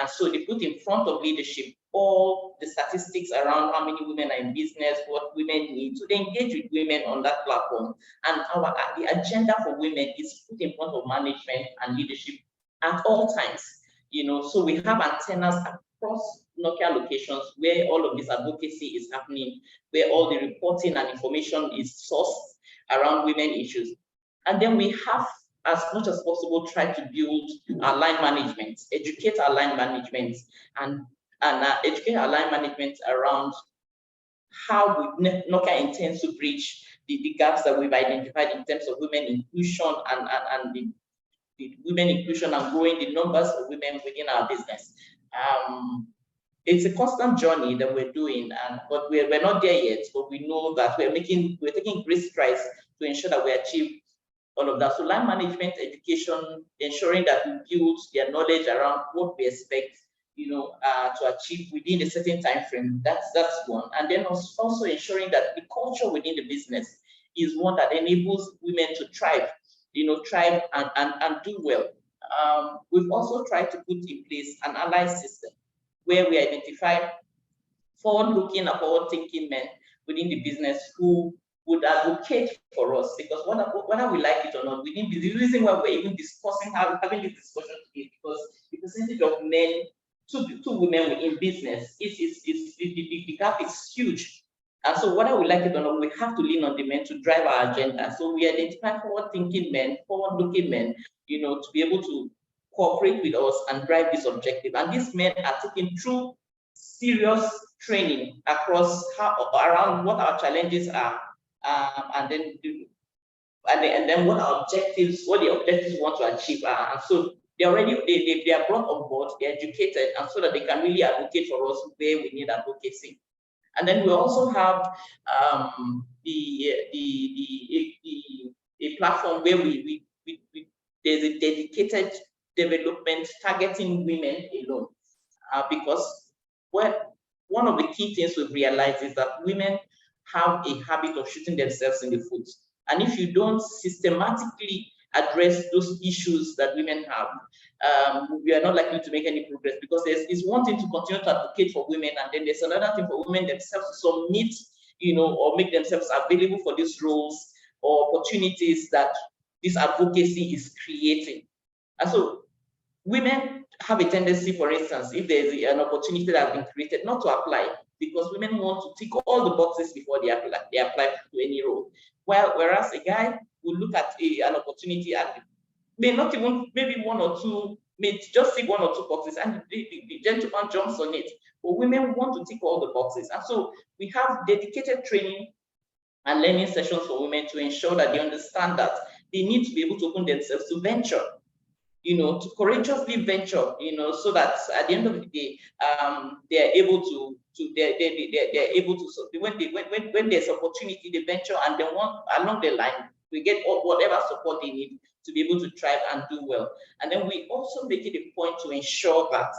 S8: And so they put in front of leadership all the statistics around how many women are in business, what women need. So they engage with women on that platform. And the agenda for women is put in front of management and leadership at all times. So we have antennas across Nokia locations where all of this advocacy is happening, where all the reporting and information is sourced around women issues. And then we have, as much as possible, try to build our line management, educate our line management, and educate our line management around how Nokia intends to bridge the gaps that we've identified in terms of women inclusion and the women inclusion and growing the numbers of women within our business. It's a constant journey that we're doing, but we're not there yet. But we know that we're taking great strides to ensure that we achieve all of that. So line management, education, ensuring that we build their knowledge around what we expect, to achieve within a certain time frame. That's one. And then also ensuring that the culture within the business is one that enables women to thrive, thrive and do well. We've also tried to put in place an ally system where we identify forward-looking and forward-thinking men within the business who would advocate for us, because whether we like it or not, the reason why we're even discussing having this discussion today, because the percentage of men to women in business the gap is huge. And so whether we like it or not, we have to lean on the men to drive our agenda. So we identify forward-thinking men, forward-looking men, to be able to cooperate with us and drive this objective. And these men are taking true serious training across around what our challenges are, and then what the objectives we want to achieve are. And so they are brought on board, they're educated, and so that they can really advocate for us where we need advocacy. And then we also have a platform where there's a dedicated development targeting women alone, because one of the key things we've realized is that women have a habit of shooting themselves in the foot. And if you don't systematically address those issues that women have, we are not likely to make any progress, because it's one thing to continue to advocate for women, and then there's another thing for women themselves to submit, or make themselves available for these roles or opportunities that this advocacy is creating. And so women have a tendency, for instance, if there's an opportunity that has been created, not to apply, because women want to tick all the boxes before they apply to any role. Whereas a guy will look at an opportunity and may not even, maybe one or two, may just tick one or two boxes, and the gentleman jumps on it. But women want to tick all the boxes. And so we have dedicated training and learning sessions for women to ensure that they understand that they need to be able to open themselves to venture, to courageously venture, so that at the end of the day, they're able to they're able to, so when there's opportunity, they venture, and then along the line, we get whatever support they need to be able to thrive and do well. And then we also make it a point to ensure that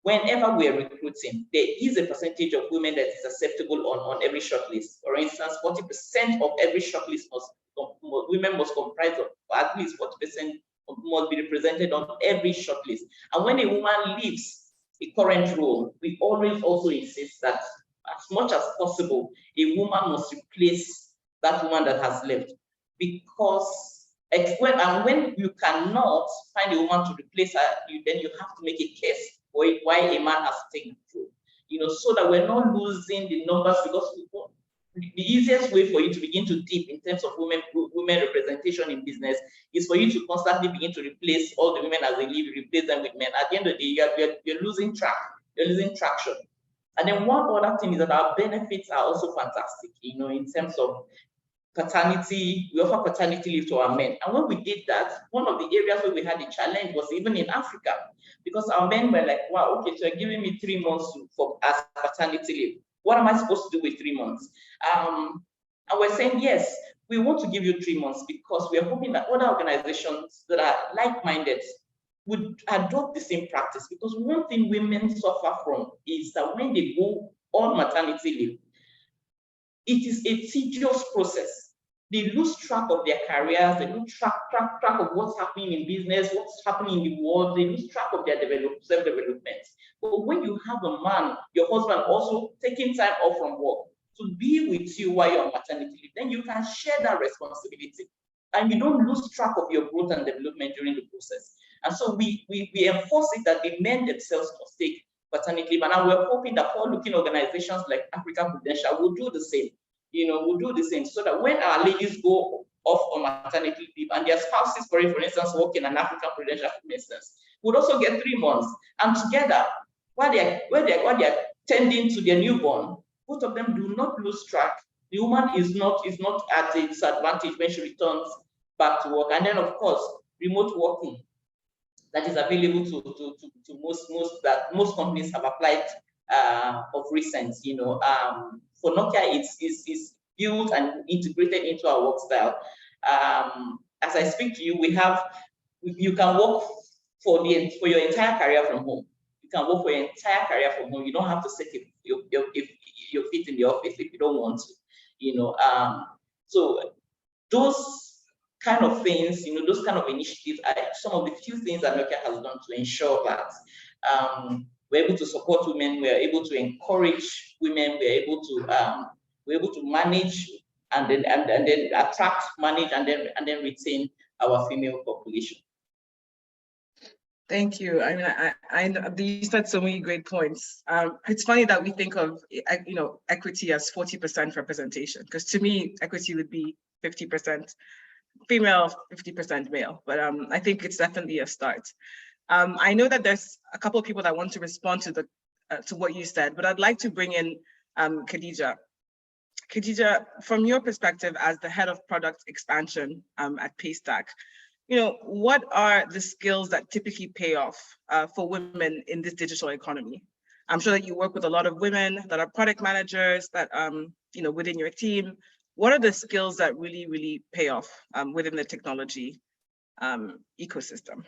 S8: whenever we are recruiting, there is a percentage of women that is acceptable on every shortlist. For instance, 40% of every shortlist women must comprise of at least 40% must be represented on every shortlist. And when a woman leaves a current role, we always also insist that as much as possible, a woman must replace that woman that has left. Because when you cannot find a woman to replace her, then you have to make a case for why a man has taken control, so that we're not losing the numbers, because the easiest way for you to begin to dip in terms of women representation in business is for you to constantly begin to replace all the women as they leave, replace them with men. At the end of the day, you're losing track, you're losing traction. And then one other thing is that our benefits are also fantastic, in terms of paternity. We offer paternity leave to our men. And when we did that, one of the areas where we had a challenge was even in Africa, because our men were like, wow, okay, so you're giving me 3 months as paternity leave. What am I supposed to do with 3 months? And we're saying, yes, we want to give you 3 months because we are hoping that other organizations that are like-minded would adopt the same practice. Because one thing women suffer from is that when they go on maternity leave, it is a tedious process. They lose track of their careers, they lose track of what's happening in business, what's happening in the world, they lose track of their self-development. But when you have a man, your husband, also taking time off from work to be with you while you're on maternity leave, then you can share that responsibility. And you don't lose track of your growth and development during the process. And so we enforce it that the men themselves must take paternity leave. And we're hoping that forward-looking organizations like African Prudential will do the same. Will do the same, so that when our ladies go off on maternity leave and their spouses, for instance, work in an African Prudential, for instance, would also get 3 months. And together, while they're tending to their newborn, both of them do not lose track. The woman is not at a disadvantage when she returns back to work. And then, of course, remote working that is available to most companies have applied of recent. For Nokia, it's built and integrated into our work style. As I speak to you, you can work for your entire career from home. You can work for your entire career from home. You don't have to set your feet in the office if you don't want to. So those kind of things, those kind of initiatives are some of the few things that Nokia has done to ensure that we're able to support women, we're able to encourage women, we're able to manage and then attract, manage, and then retain our female population.
S1: Thank you. I mean, you said so many great points. It's funny that we think of equity as 40% representation, because to me, equity would be 50% female, 50% male. But I think it's definitely a start. I know that there's a couple of people that want to respond to what you said, but I'd like to bring in Khadija. Khadija, from your perspective as the head of product expansion at Paystack, what are the skills that typically pay off for women in this digital economy? I'm sure that you work with a lot of women that are product managers that, within your team. What are the skills that really, really pay off within the technology ecosystem?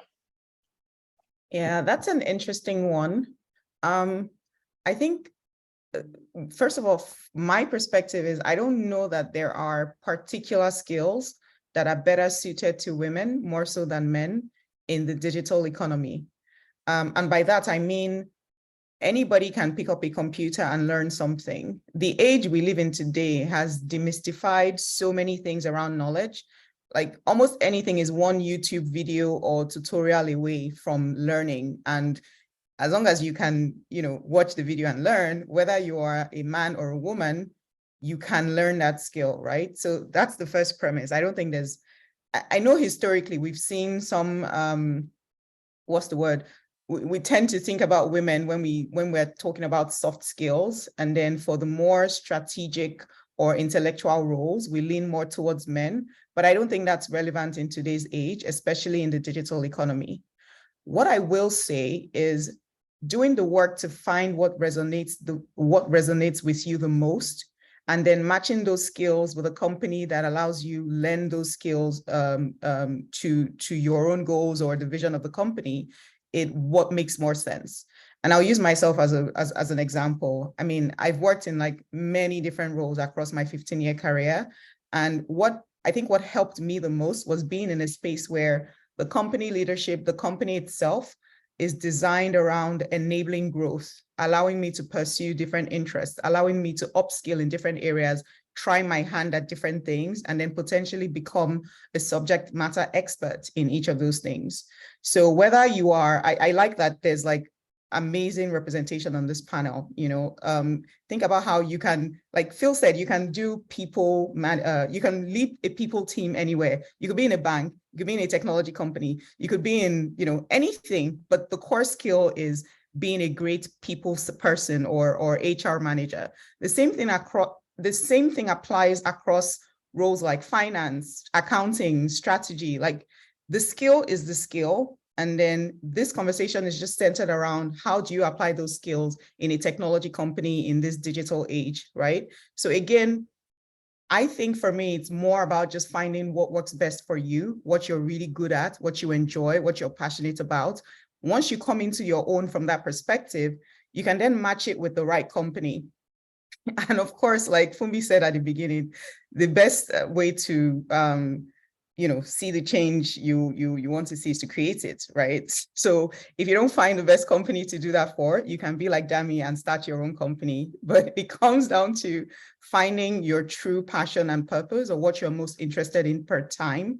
S7: Yeah, that's an interesting one. I think, first of all, my perspective is I don't know that there are particular skills that are better suited to women more so than men in the digital economy. And by that, I mean, anybody can pick up a computer and learn something. The age we live in today has demystified so many things around knowledge. like almost anything is one YouTube video or tutorial away from learning. And as long as you can, watch the video and learn, whether you are a man or a woman, you can learn that skill, right? So that's the first premise. I don't think I know historically we've seen some, what's the word? We tend to think about women when we're talking about soft skills. And then for the more strategic or intellectual roles, we lean more towards men. But I don't think that's relevant in today's age, especially in the digital economy. What I will say is doing the work to find what resonates with you the most, and then matching those skills with a company that allows you lend those skills to your own goals or the vision of the company, what makes more sense. And I'll use myself as an example. I mean, I've worked in like many different roles across my 15-year career. And what helped me the most was being in a space where the company leadership, the company itself is designed around enabling growth, allowing me to pursue different interests, allowing me to upskill in different areas, try my hand at different things, and then potentially become a subject matter expert in each of those things. So whether you are, I like that there's like amazing representation on this panel. Think about how you can, like Phil said, you can do you can lead a people team anywhere. You could be in a bank, you could be in a technology company, you could be in, anything, but the core skill is being a great people person or HR manager. The same thing applies across roles like finance, accounting, strategy. Like the skill is the skill. And then this conversation is just centered around how do you apply those skills in a technology company in this digital age, right? So again, I think for me, it's more about just finding what works best for you, what you're really good at, what you enjoy, what you're passionate about. Once you come into your own from that perspective, you can then match it with the right company. And of course, like Fumbi said at the beginning, the best way to see the change you want to see is to create it, right? So if you don't find the best company to do that for, you can be like Dami and start your own company. But it comes down to finding your true passion and purpose, or what you're most interested in per time,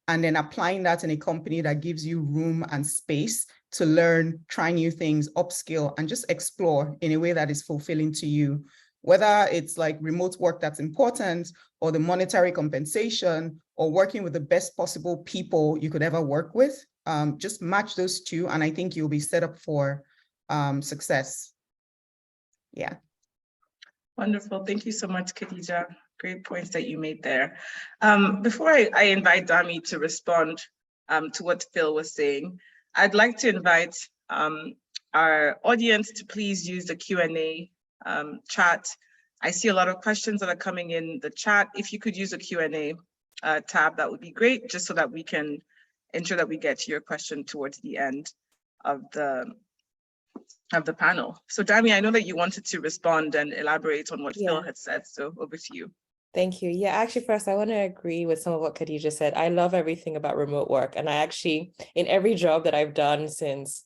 S7: and then applying that in a company that gives you room and space to learn, try new things, upskill, and just explore in a way that is fulfilling to you. Whether it's like remote work that's important, or the monetary compensation, or working with the best possible people you could ever work with, just match those two, and I think you'll be set up for success. Yeah.
S2: Wonderful. Thank you so much, Khadija. Great points that you made there. Before I invite Dami to respond to what Phil was saying, I'd like to invite our audience to please use the Q&A chat. I see a lot of questions that are coming in the chat. If you could use the Q&A tab, that would be great, just so that we can ensure that we get to your question towards the end of the panel. So Dami, I know that you wanted to respond and elaborate on what Phil had said, so over to you.
S5: Thank you. Yeah, actually, first, I want to agree with some of what Khadija said. I love everything about remote work. And I actually, in every job that I've done since,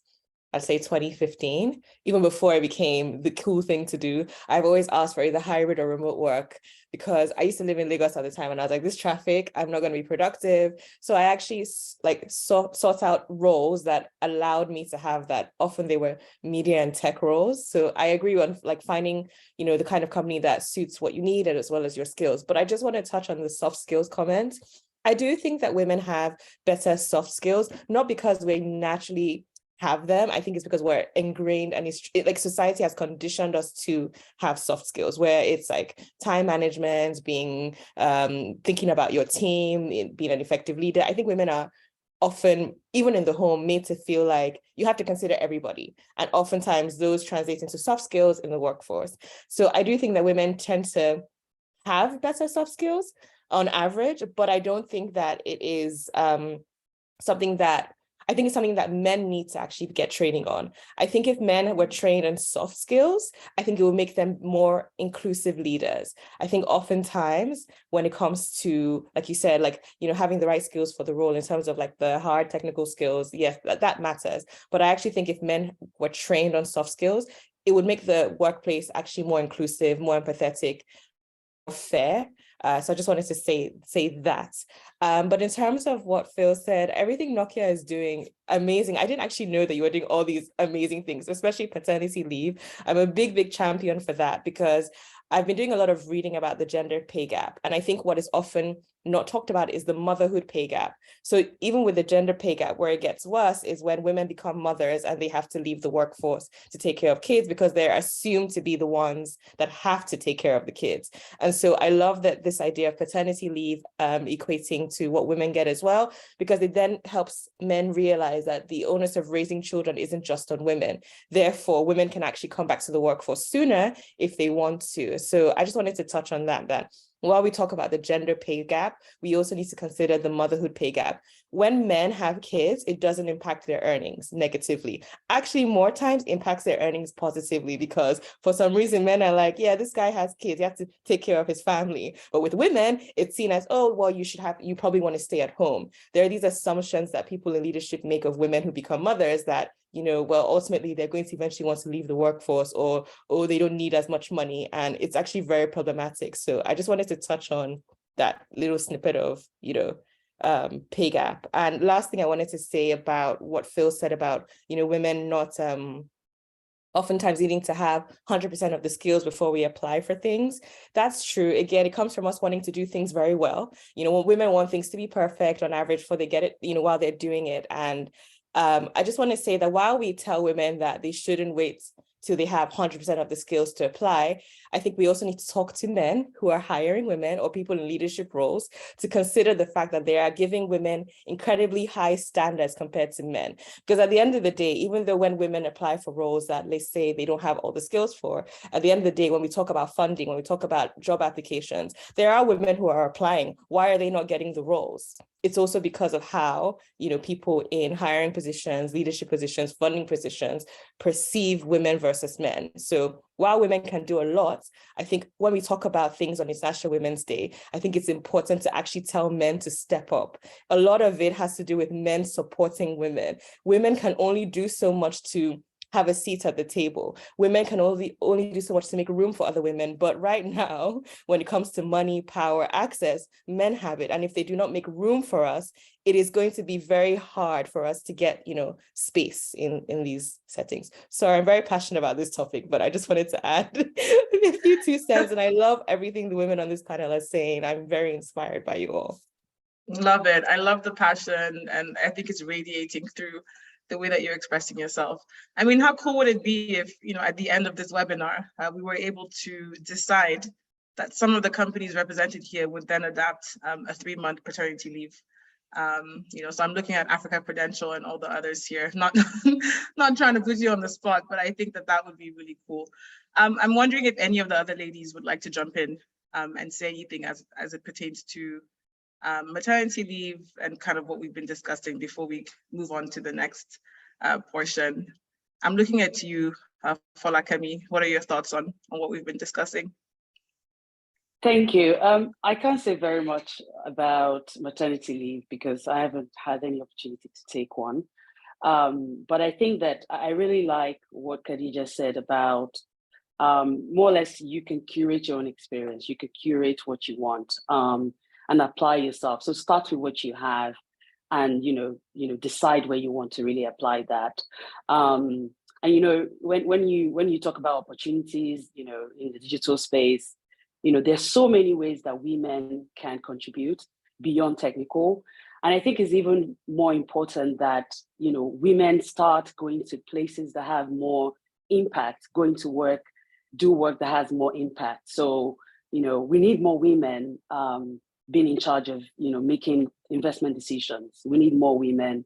S5: I'd say 2015, even before it became the cool thing to do, I've always asked for either hybrid or remote work, because I used to live in Lagos at the time, and I was like, this traffic, I'm not going to be productive. So I actually sought out roles that allowed me to have that. Often they were media and tech roles. So I agree on like finding, the kind of company that suits what you need, as well as your skills. But I just want to touch on the soft skills comment. I do think that women have better soft skills, not because we naturally have them. I think it's because we're ingrained, and like society has conditioned us to have soft skills, where it's like time management, being thinking about your team, being an effective leader. I think women are often, even in the home, made to feel like you have to consider everybody, and oftentimes those translate into soft skills in the workforce. So I do think that women tend to have better soft skills on average, but I don't think that it is something that men need to actually get training on. I think if men were trained in soft skills, I think it would make them more inclusive leaders. I think oftentimes when it comes to, like you said, like, having the right skills for the role in terms of like the hard technical skills, yes, that matters. But I actually think if men were trained on soft skills, it would make the workplace actually more inclusive, more empathetic, fair. So I just wanted to say that. But in terms of what Phil said, everything Nokia is doing, amazing. I didn't actually know that you were doing all these amazing things, especially paternity leave. I'm a big champion for that, because I've been doing a lot of reading about the gender pay gap. And I think what is often not talked about is the motherhood pay gap. So even with the gender pay gap, where it gets worse is when women become mothers and they have to leave the workforce to take care of kids, because they're assumed to be the ones that have to take care of the kids. And so I love that this idea of paternity leave equating to what women get as well, because it then helps men realize that the onus of raising children isn't just on women. Therefore, women can actually come back to the workforce sooner if they want to. So I just wanted to touch on that while we talk about the gender pay gap, we also need to consider the motherhood pay gap. When men have kids, it doesn't impact their earnings negatively. Actually, more times impacts their earnings positively, because for some reason, men are like, yeah, this guy has kids, you have to take care of his family. But with women, it's seen as, oh, well, you probably want to stay at home. There are these assumptions that people in leadership make of women who become mothers that, well, ultimately they're going to eventually want to leave the workforce, or they don't need as much money. And it's actually very problematic. So I just wanted to touch on that little snippet of, pay gap. And last thing I wanted to say about what Phil said about, women not oftentimes needing to have 100% of the skills before we apply for things. That's true. Again, it comes from us wanting to do things very well. When women want things to be perfect on average before they get it, while they're doing it. And I just want to say that while we tell women that they shouldn't wait till they have 100% of the skills to apply, I think we also need to talk to men who are hiring women or people in leadership roles to consider the fact that they are giving women incredibly high standards compared to men. Because at the end of the day, even though when women apply for roles that, let's say, they don't have all the skills for, at the end of the day, when we talk about funding, when we talk about job applications, there are women who are applying. Why are they not getting the roles? It's also because of how, people in hiring positions, leadership positions, funding positions perceive women versus men. So while women can do a lot, I think when we talk about things on International Women's Day, I think it's important to actually tell men to step up. A lot of it has to do with men supporting women. Women can only do so much to have a seat at the table. Women can only do so much to make room for other women. But right now, when it comes to money, power, access, men have it. And if they do not make room for us, it is going to be very hard for us to get, space in these settings. Sorry, I'm very passionate about this topic, but I just wanted to add a few 2 cents. And I love everything the women on this panel are saying. I'm very inspired by you all.
S2: Love it. I love the passion, and I think it's radiating through the way that you're expressing yourself. I mean, how cool would it be if, at the end of this webinar, we were able to decide that some of the companies represented here would then adapt a 3-month paternity leave. So I'm looking at Africa Prudential and all the others here, not trying to put you on the spot, but I think that would be really cool. I'm wondering if any of the other ladies would like to jump in and say anything as it pertains to maternity leave and kind of what we've been discussing before we move on to the next portion. I'm looking at you, Folakemi. What are your thoughts on what we've been discussing?
S6: Thank you. I can't say very much about maternity leave because I haven't had any opportunity to take one. But I think that I really like what Khadija said about more or less you can curate your own experience. You can curate what you want and apply yourself. So start with what you have and, decide where you want to really apply that. And, when you talk about opportunities, in the digital space, there's so many ways that women can contribute beyond technical. And I think it's even more important that, women start going to places that have more impact, going to work, do work that has more impact. So, we need more women being in charge of, making investment decisions. We need more women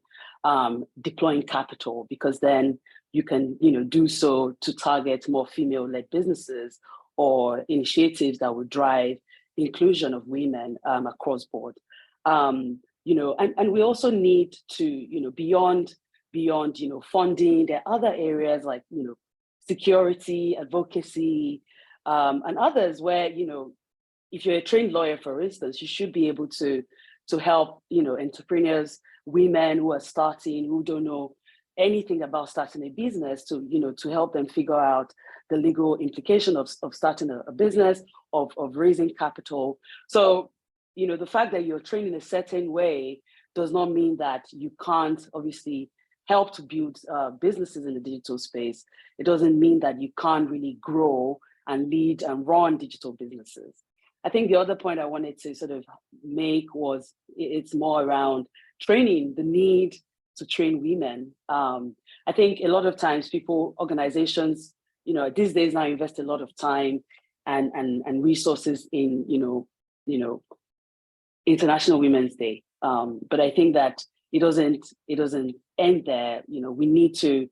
S6: deploying capital, because then you can, do so to target more female-led businesses or initiatives that would drive inclusion of women across board. And we also need to, beyond funding, there are other areas like, security, advocacy, and others where, if you're a trained lawyer, for instance, you should be able to help, entrepreneurs, women who are starting, who don't know anything about starting a business to, to help them figure out the legal implication of starting a business, of raising capital. So, the fact that you're trained in a certain way does not mean that you can't obviously help to build businesses in the digital space. It doesn't mean that you can't really grow and lead and run digital businesses. I think the other point I wanted to sort of make was it's more around training, the need to train women. I think a lot of times organizations, these days now invest a lot of time and resources in, International Women's Day. But I think that it doesn't end there. We need to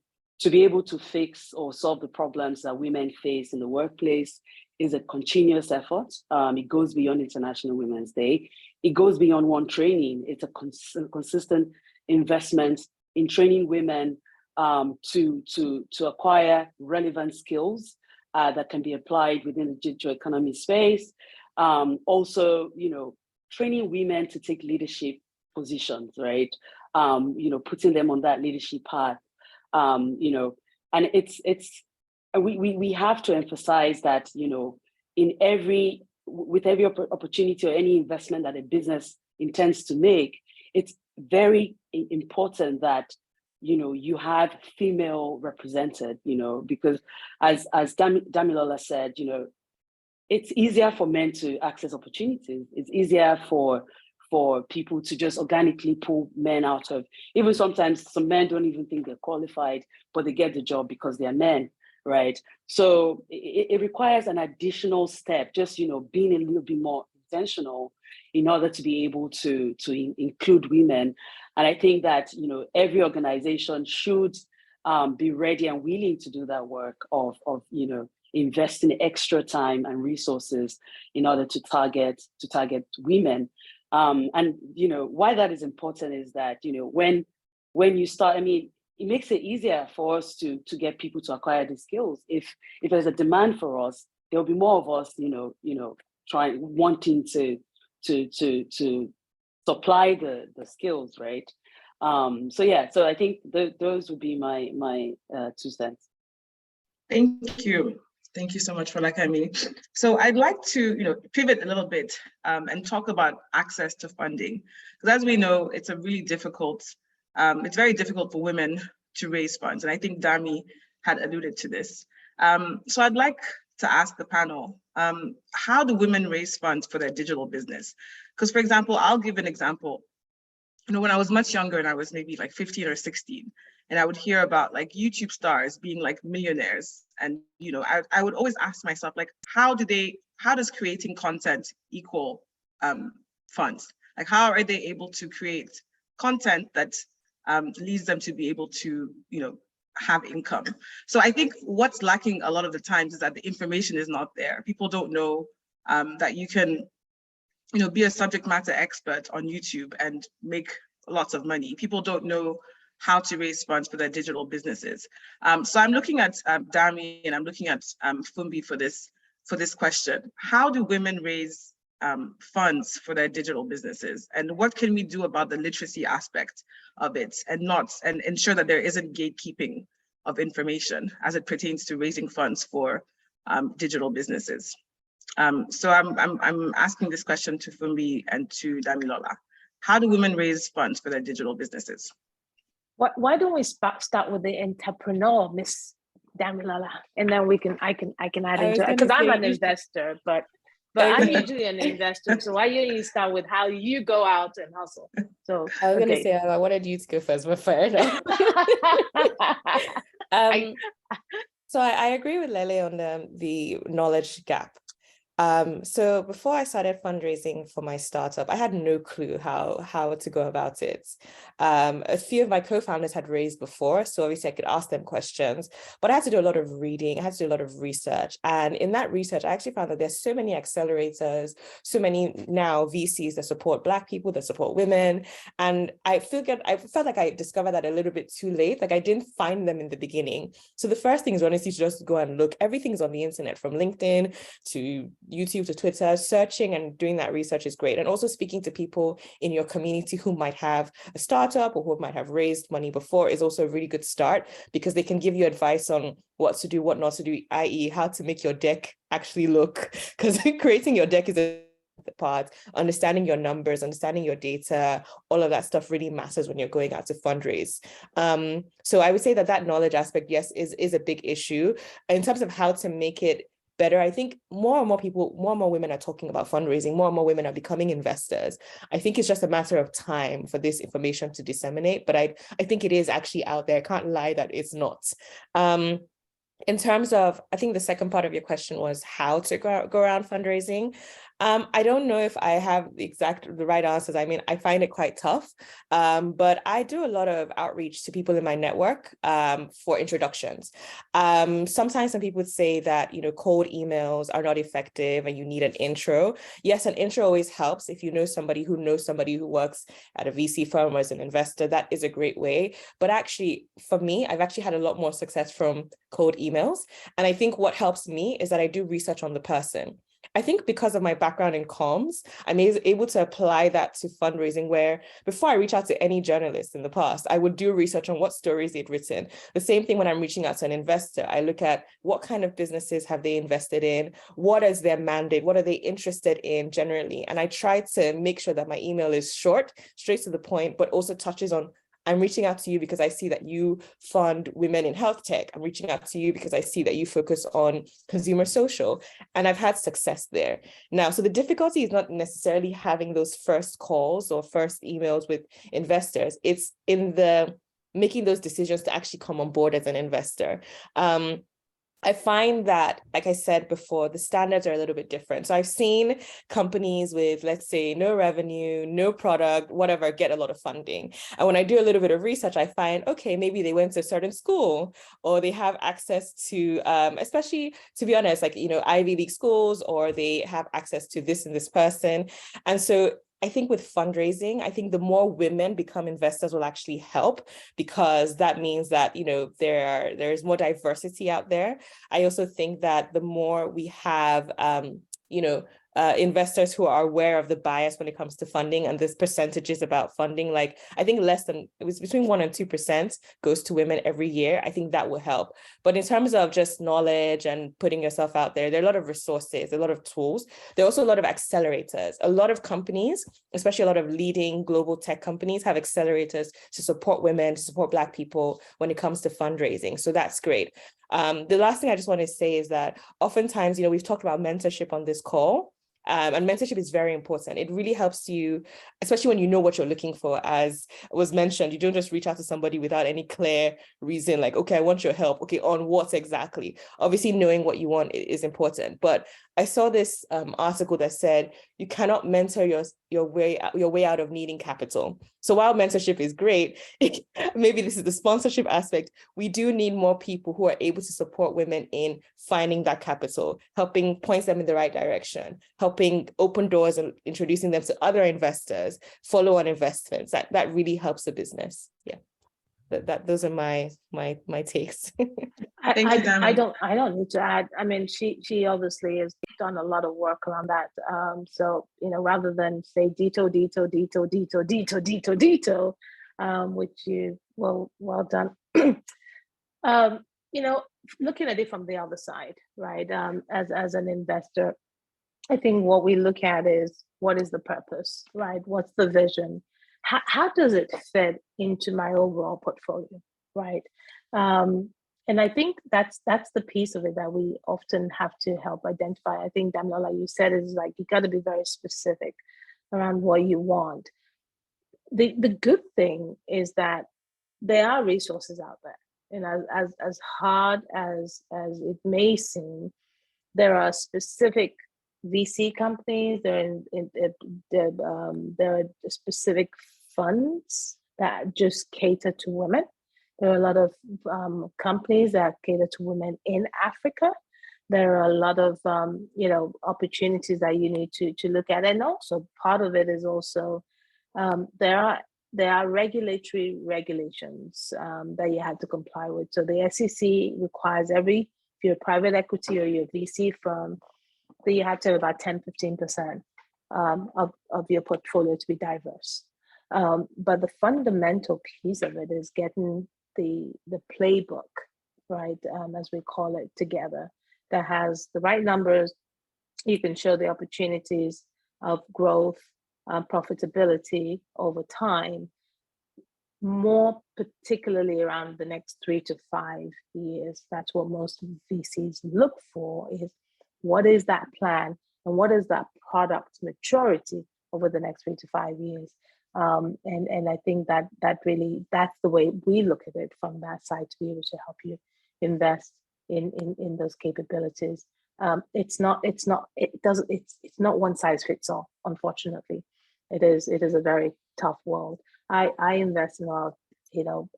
S6: be able to fix or solve the problems that women face in the workplace is a continuous effort. It goes beyond International Women's Day. It goes beyond one training. It's a consistent investment in training women to acquire relevant skills that can be applied within the digital economy space. Also, training women to take leadership positions, right? Putting them on that leadership path. And we have to emphasize that, with every opportunity or any investment that a business intends to make, it's very important that, you have female represented, because as Damilola said, it's easier for men to access opportunities. It's easier for people to just organically pull men out of, even sometimes some men don't even think they're qualified, but they get the job because they're men, right? So it requires an additional step, just, being a little bit more intentional in order to be able to include women. And I think that, every organization should be ready and willing to do that work of investing extra time and resources in order to target women. And why that is important is that when you start, it makes it easier for us to get people to acquire the skills. If there's a demand for us, there'll be more of us, wanting to supply the skills, right? So I think those would be my 2 cents.
S2: Thank you. Thank you so much for Lakemi. So I'd like to, pivot a little bit and talk about access to funding. Because as we know, it's very difficult for women to raise funds. And I think Dami had alluded to this. So I'd like to ask the panel, how do women raise funds for their digital business? Because, for example, I'll give an example. When I was much younger and I was maybe like 15 or 16, and I would hear about like YouTube stars being like millionaires. And, I would always ask myself, like, how does creating content equal funds? Like, how are they able to create content that leads them to be able to, have income? So I think what's lacking a lot of the times is that the information is not there. People don't know that you can, be a subject matter expert on YouTube and make lots of money. People don't know how to raise funds for their digital businesses. So I'm looking at Dami and I'm looking at Fumbi for this question. How do women raise funds for their digital businesses? And what can we do about the literacy aspect of it and ensure that there isn't gatekeeping of information as it pertains to raising funds for digital businesses? So I'm asking this question to Fumbi and to Damilola. How do women raise funds for their digital businesses?
S4: Why don't we start with the entrepreneur, Miss Damilola, and then I can add into it, because I'm an investor, but I'm usually an investor. So why don't you start with how you go out and hustle? So
S5: I was gonna say I wanted you to go first, but fair enough. So I agree with Lele on the knowledge gap. So before I started fundraising for my startup, I had no clue how to go about it. A few of my co-founders had raised before, so obviously I could ask them questions, but I had to do a lot of reading, I had to do a lot of research. And in that research, I actually found that there's so many accelerators, so many now VCs that support Black people, that support women. And I felt like I discovered that a little bit too late. Like I didn't find them in the beginning. So the first thing is honestly to just go and look. Everything's on the internet, from LinkedIn to YouTube to Twitter, searching and doing that research is great. And also speaking to people in your community who might have a startup or who might have raised money before is also a really good start, because they can give you advice on what to do, what not to do, i.e. how to make your deck actually look, because creating your deck is a part. Understanding your numbers, understanding your data, all of that stuff really matters when you're going out to fundraise. So I would say that knowledge aspect, yes, is a big issue. In terms of how to make it better, I think more and more women are talking about fundraising, more and more women are becoming investors. I think it's just a matter of time for this information to disseminate, but I think it is actually out there. I can't lie that it's not. In terms of, I think the second part of your question was how to go around fundraising. I don't know if I have the right answers. I mean, I find it quite tough, but I do a lot of outreach to people in my network for introductions. Sometimes some people would say that, cold emails are not effective and you need an intro. Yes, an intro always helps. If you know somebody who works at a VC firm or as an investor, that is a great way. But actually, for me, I've actually had a lot more success from cold emails. And I think what helps me is that I do research on the person. I think because of my background in comms, I'm able to apply that to fundraising, where before I reach out to any journalist in the past, I would do research on what stories they'd written. The same thing when I'm reaching out to an investor, I look at what kind of businesses have they invested in, what is their mandate, what are they interested in generally. And I try to make sure that my email is short, straight to the point, but also touches on, I'm reaching out to you because I see that you fund women in health tech. I'm reaching out to you because I see that you focus on consumer social, and I've had success there. Now, so the difficulty is not necessarily having those first calls or first emails with investors. It's in the making those decisions to actually come on board as an investor. I find that, like I said before, the standards are a little bit different. So I've seen companies with, let's say, no revenue, no product, whatever, get a lot of funding. And when I do a little bit of research, I find, okay, maybe they went to a certain school, or they have access to, especially, to be honest, like, Ivy League schools, or they have access to this and this person. And so I think with fundraising, I think the more women become investors will actually help, because that means that, there's more diversity out there. I also think that the more we have, investors who are aware of the bias when it comes to funding, and this percentages about funding, like I think it was between 1% and 2% goes to women every year. I think that will help. But in terms of just knowledge and putting yourself out there, there are a lot of resources, a lot of tools. There are also a lot of accelerators. A lot of companies, especially a lot of leading global tech companies, have accelerators to support women, to support Black people when it comes to fundraising. So that's great. The last thing I just want to say is that oftentimes, we've talked about mentorship on this call. And mentorship is very important. It really helps you, especially when you know what you're looking for. As was mentioned, you don't just reach out to somebody without any clear reason, like, okay, I want your help. Okay, on what exactly? Obviously, knowing what you want is important. But I saw this article that said you cannot mentor your way out of needing capital. So while mentorship is great, maybe this is the sponsorship aspect. We do need more people who are able to support women in finding that capital, helping point them in the right direction, helping open doors and introducing them to other investors, follow-on investments. That really helps the business. Yeah. Those are my takes.
S4: I don't need to add. I mean, she obviously has done a lot of work around that. So rather than say detail, which you well done. Looking at it from the other side, right? As an investor, I think what we look at is, what is the purpose, right? What's the vision? How does it fit into my overall portfolio, right? And I think that's the piece of it that we often have to help identify. I think, Daniel, like you said, is like, you got to be very specific around what you want. The good thing is that there are resources out there, and as hard as it may seem, there are specific VC companies. There are specific funds that just cater to women. There are a lot of companies that cater to women in Africa. There are a lot of opportunities that you need to look at, and also part of it is also there are regulatory regulations that you have to comply with. So the SEC requires if you're a private equity or you're a VC firm, that you have to have about 10-15% of your portfolio to be diverse. But the fundamental piece of it is getting the playbook, right, as we call it, together, that has the right numbers. You can show the opportunities of growth, profitability over time, more particularly around the next 3 to 5 years. That's what most VCs look for, is what is that plan and what is that product maturity over the next 3 to 5 years. And I think that really, that's the way we look at it from that side, to be able to help you invest in those capabilities. It's not one size fits all, unfortunately. It is a very tough world. I invest in a lot of,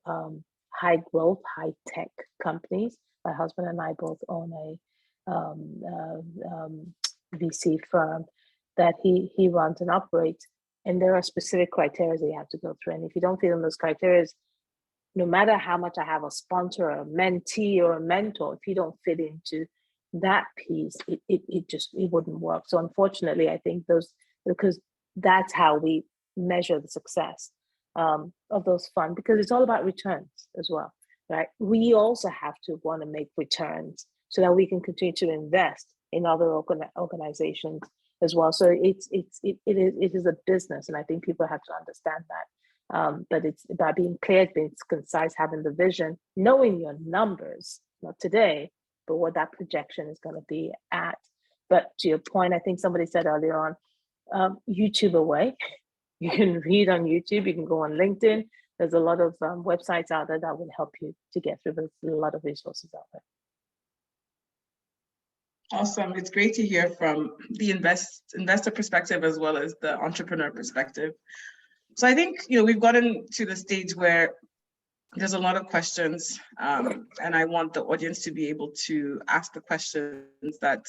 S4: high growth, high tech companies. My husband and I both own a VC firm that he runs and operates. And there are specific criteria that you have to go through. And if you don't fit in those criteria, no matter how much I have a sponsor or a mentee or a mentor, if you don't fit into that piece, it wouldn't work. So unfortunately, I think because that's how we measure the success of those funds, because it's all about returns as well, right? We also have to want to make returns so that we can continue to invest in other organizations as well. So it is a business, and I think people have to understand that. But it's about being clear, being concise, having the vision, knowing your numbers, not today, but what that projection is going to be at. But to your point, I think somebody said earlier on, YouTube away. You can read on YouTube, you can go on LinkedIn. There's a lot of websites out there that will help you to get through. There's a lot of resources out there.
S2: Awesome. It's great to hear from the investor perspective as well as the entrepreneur perspective. So I think, we've gotten to the stage where there's a lot of questions, and I want the audience to be able to ask the questions that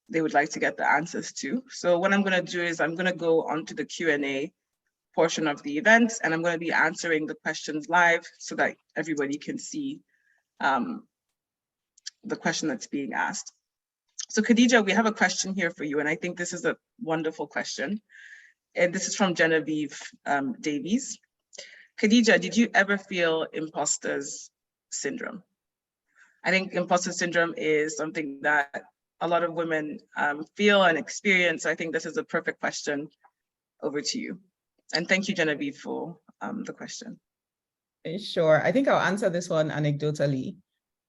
S2: they would like to get the answers to. So what I'm going to do is I'm going to go on to the Q&A portion of the event, and I'm going to be answering the questions live so that everybody can see the question that's being asked. So Khadija, we have a question here for you, and I think this is a wonderful question. And this is from Genevieve Davies. Khadija, did you ever feel imposter syndrome? I think imposter syndrome is something that a lot of women feel and experience. I think this is a perfect question. Over to you. And thank you, Genevieve, for the question.
S7: Sure. I think I'll answer this one anecdotally.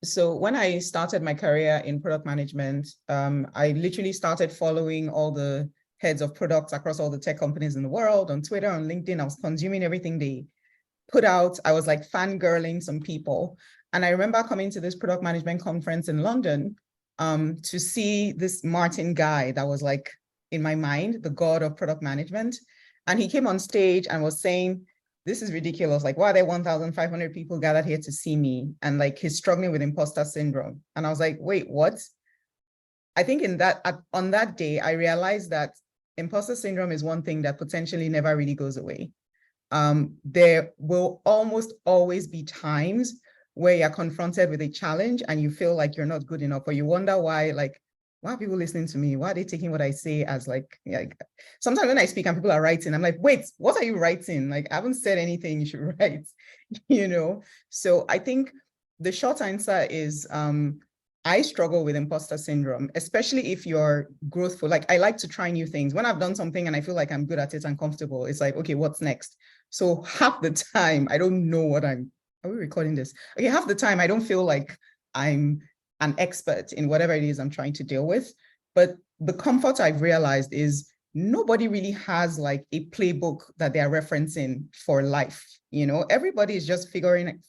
S7: So when I started my career in product management, I literally started following all the heads of products across all the tech companies in the world on Twitter, on LinkedIn. I was consuming everything they put out. I was like fangirling some people. And I remember coming to this product management conference in London to see this Martin guy that was like, in my mind, the god of product management. And he came on stage and was saying, this is ridiculous. Like, why are there 1,500 people gathered here to see me? And like, he's struggling with imposter syndrome. And I was like, wait, what? I think on that day, I realized that imposter syndrome is one thing that potentially never really goes away. There will almost always be times where you're confronted with a challenge and you feel like you're not good enough, or you wonder why are people listening to me? Why are they taking what I say as like sometimes when I speak and people are writing, I'm like, wait, what are you writing? Like, I haven't said anything you should write, So I think the short answer is, I struggle with imposter syndrome, especially if you're growthful. Like, I like to try new things. When I've done something and I feel like I'm good at it and comfortable, it's like, okay, what's next? So half the time, I don't know are we recording this? Okay, half the time, I don't feel like I'm an expert in whatever it is I'm trying to deal with. But the comfort I've realized is nobody really has like a playbook that they're referencing for life. Everybody is just figuring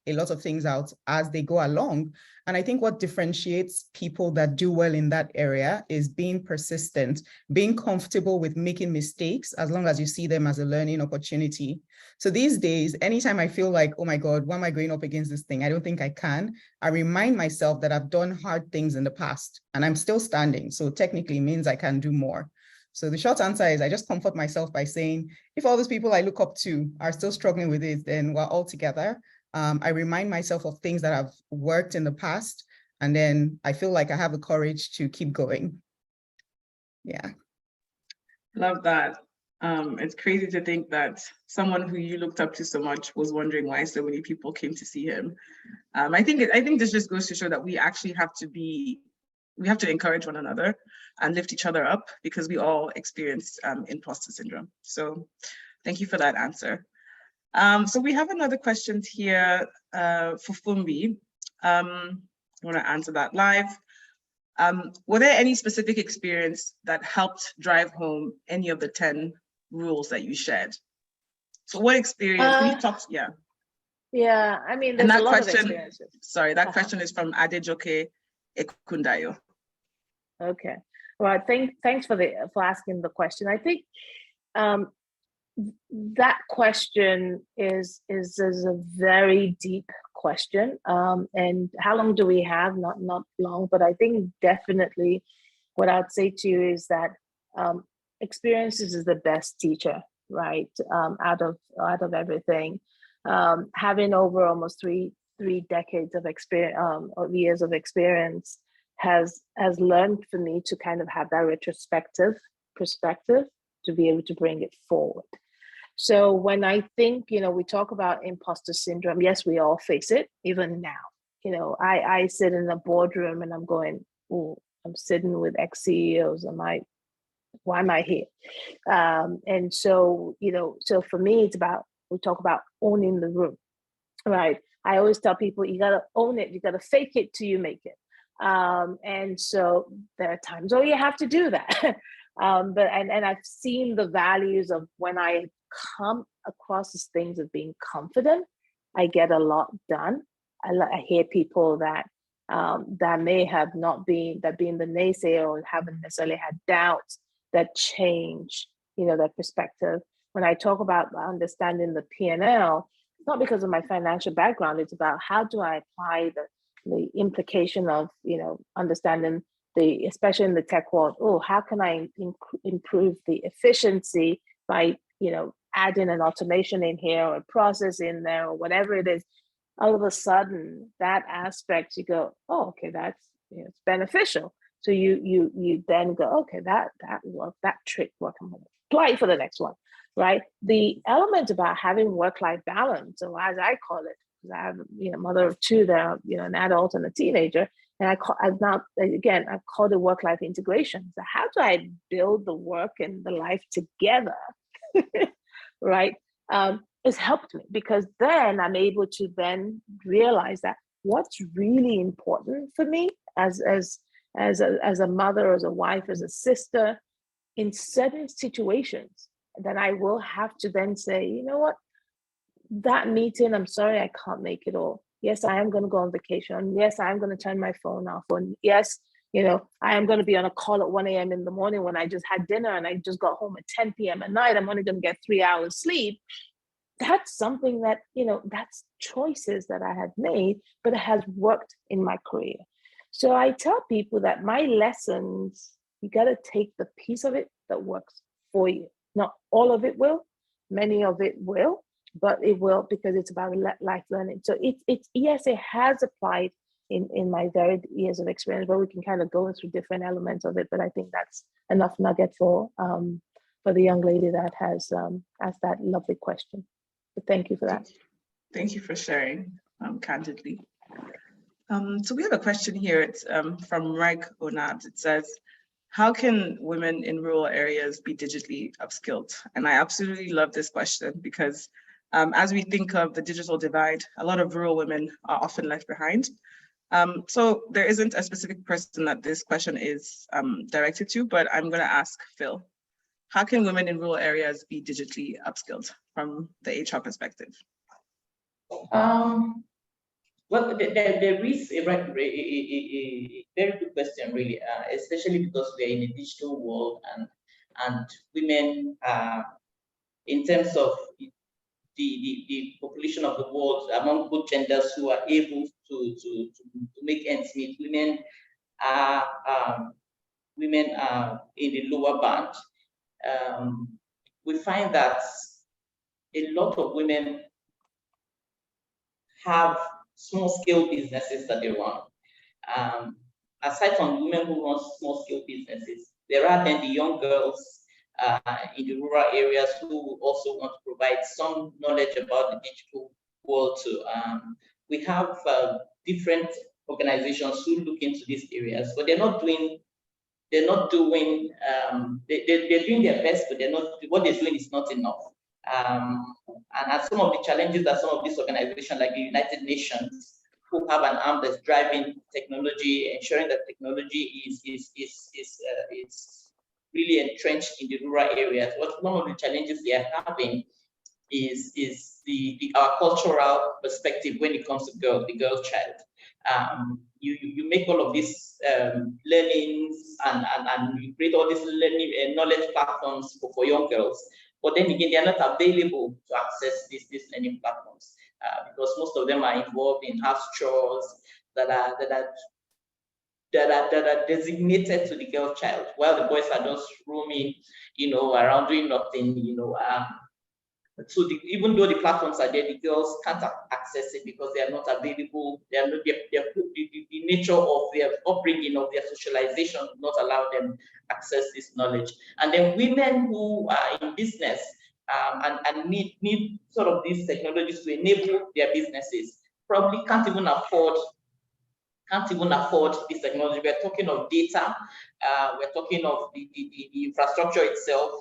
S7: a lot of things out as they go along. And I think what differentiates people that do well in that area is being persistent, being comfortable with making mistakes, as long as you see them as a learning opportunity. So these days, anytime I feel like, oh my God, why am I going up against this thing? I don't think I can. I remind myself that I've done hard things in the past and I'm still standing. So technically it means I can do more. So the short answer is I just comfort myself by saying, if all those people I look up to are still struggling with it, then we're all together. I remind myself of things that have worked in the past. And then I feel like I have the courage to keep going. Yeah.
S2: Love that. It's crazy to think that someone who you looked up to so much was wondering why so many people came to see him. I think this just goes to show that we actually have to encourage one another and lift each other up, because we all experience imposter syndrome. So thank you for that answer. So we have another question here for Fumbi. I want to answer that live. Were there any specific experience that helped drive home any of the 10 rules that you shared? So what experience, can you talk, yeah.
S4: Yeah, I mean, there's a lot of experiences.
S2: Sorry, that question is from Adejoke Ekundayo.
S4: Okay, well, thanks for asking the question. I think that question is a very deep question. And how long do we have? Not long, but I think definitely what I'd say to you is that experiences is the best teacher, right? Out of everything. Having over almost three decades of experience, of years of experience, has learned for me to kind of have that retrospective perspective to be able to bring it forward. So when I think, we talk about imposter syndrome, yes, we all face it, even now. I sit in a boardroom and I'm going, oh, I'm sitting with ex-CEOs. Why am I here? And so, so for me, we talk about owning the room, right? I always tell people, you got to own it. You got to fake it till you make it. And so there are times where you have to do that. But I've seen the values of when I come across these things of being confident, I get a lot done. I hear people that may have not been, that being the naysayer or haven't necessarily had doubts, that change, their perspective. When I talk about understanding the P&L, it's not because of my financial background. It's about how do I apply the implication of, understanding especially in the tech world, how can I improve the efficiency by, adding an automation in here or a process in there or whatever it is. All of a sudden, that aspect, you go, oh, okay, that's, it's beneficial. So you then go, okay, that worked, that trick worked, I'm gonna apply it for the next one, right? The element about having work-life balance, or as I call it, because I have, mother of two that are, an adult and a teenager, and I call it work-life integration. So how do I build the work and the life together, right? It's helped me, because then I'm able to then realize that what's really important for me as a mother, as a wife, as a sister, in certain situations, then I will have to then say, you know what, that meeting, I'm sorry, I can't make it all. Yes, I am going to go on vacation. Yes, I'm going to turn my phone off. And yes, I am going to be on a call at 1 a.m. in the morning when I just had dinner and I just got home at 10 p.m. at night. I'm only going to get 3 hours sleep. That's something that, that's choices that I had made, but it has worked in my career. So I tell people that my lessons, you got to take the piece of it that works for you. Not all of it will, many of it will, but it will, because it's about life learning. So it's yes, it has applied in my varied years of experience, but we can kind of go through different elements of it. But I think that's enough nugget for the young lady that has asked that lovely question. But thank you for that.
S2: Thank you for sharing candidly. So we have a question here. It's from Reg Onad. It says, how can women in rural areas be digitally upskilled? And I absolutely love this question, because as we think of the digital divide, a lot of rural women are often left behind. So there isn't a specific person that this question is directed to, but I'm going to ask Phil. How can women in rural areas be digitally upskilled from the HR perspective?
S8: Well, there is a very good question, really, especially because we are in a digital world, and women, in terms of the population of the world, among both genders who are able to make ends meet, women are in the lower band. We find that a lot of women have small scale businesses that they run. aside from women who run small-scale businesses, there are then the young girls in the rural areas who also want to provide some knowledge about the digital world too. We have different organizations who look into these areas, but they're doing they're doing their best, but what they're doing is not enough. And some of the challenges that some of these organizations like the United Nations, who have an arm that's driving technology, ensuring that technology is really entrenched in the rural areas. One of the challenges they are having is our cultural perspective when it comes to the girl child. You make all of these learnings and you create all these learning and knowledge platforms for young girls, but then again, they are not available to access these learning platforms because most of them are involved in house chores that are designated to the girl child, while the boys are just roaming, around doing nothing, So even though the platforms are there, the girls can't access it because they are not available. They are not, the nature of their upbringing, of their socialization, does not allow them access this knowledge. And then women who are in business and need sort of these technologies to enable their businesses probably can't even afford this technology. We're talking of data, we're talking of the infrastructure itself,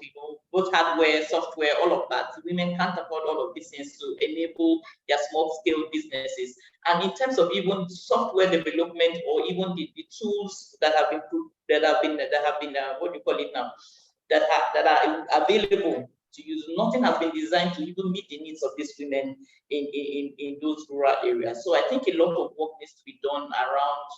S8: both hardware, software, all of that. Women can't afford all of these things to enable their small-scale businesses. And in terms of even software development or even the tools that have been what do you call it now, that are available to use, nothing has been designed to even meet the needs of these women in those rural areas. So I think a lot of work needs to be done around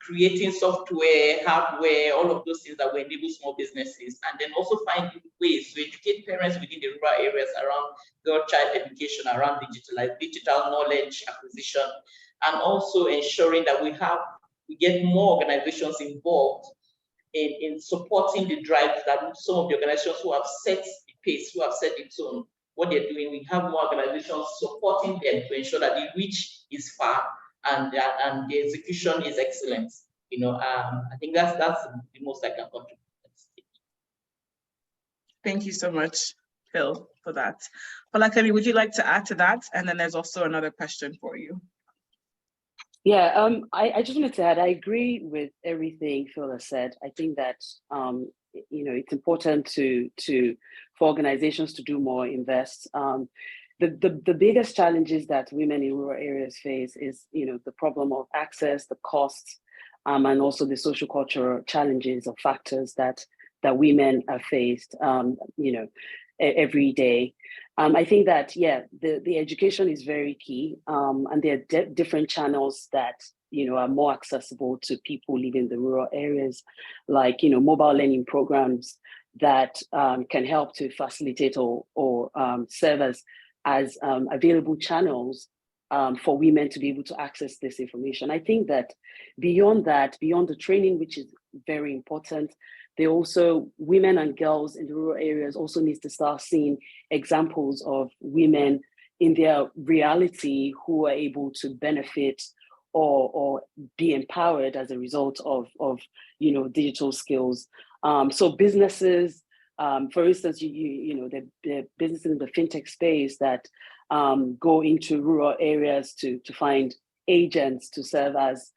S8: creating software, hardware, all of those things that will enable small businesses, and then also find ways to educate parents within the rural areas around girl child education, around digital knowledge acquisition, and also ensuring that we get more organizations involved in supporting the drive that some of the organizations who have set the pace, who have set the tone, what they're doing. We have more organizations supporting them to ensure that the reach is far and the execution is excellent. I think that's the most I can contribute.
S1: Thank you so much, Phil, for that. Falakemi, would you like to add to that? And then there's also another question for you.
S6: Yeah, I just wanted to add, I agree with everything Phil has said. I think that it's important for organizations to do more, invest. The biggest challenges that women in rural areas face is the problem of access, the costs, and also the social cultural challenges or factors that women are faced every day. I think that, the education is very key, and there are different channels that are more accessible to people living in the rural areas, like mobile learning programs that can help to facilitate or serve as available channels for women to be able to access this information. I think that beyond the training, which is very important, women and girls in the rural areas also needs to start seeing examples of women in their reality who are able to benefit or be empowered as a result of digital skills. So businesses, for instance, the businesses in the fintech space that go into rural areas to find agents to serve as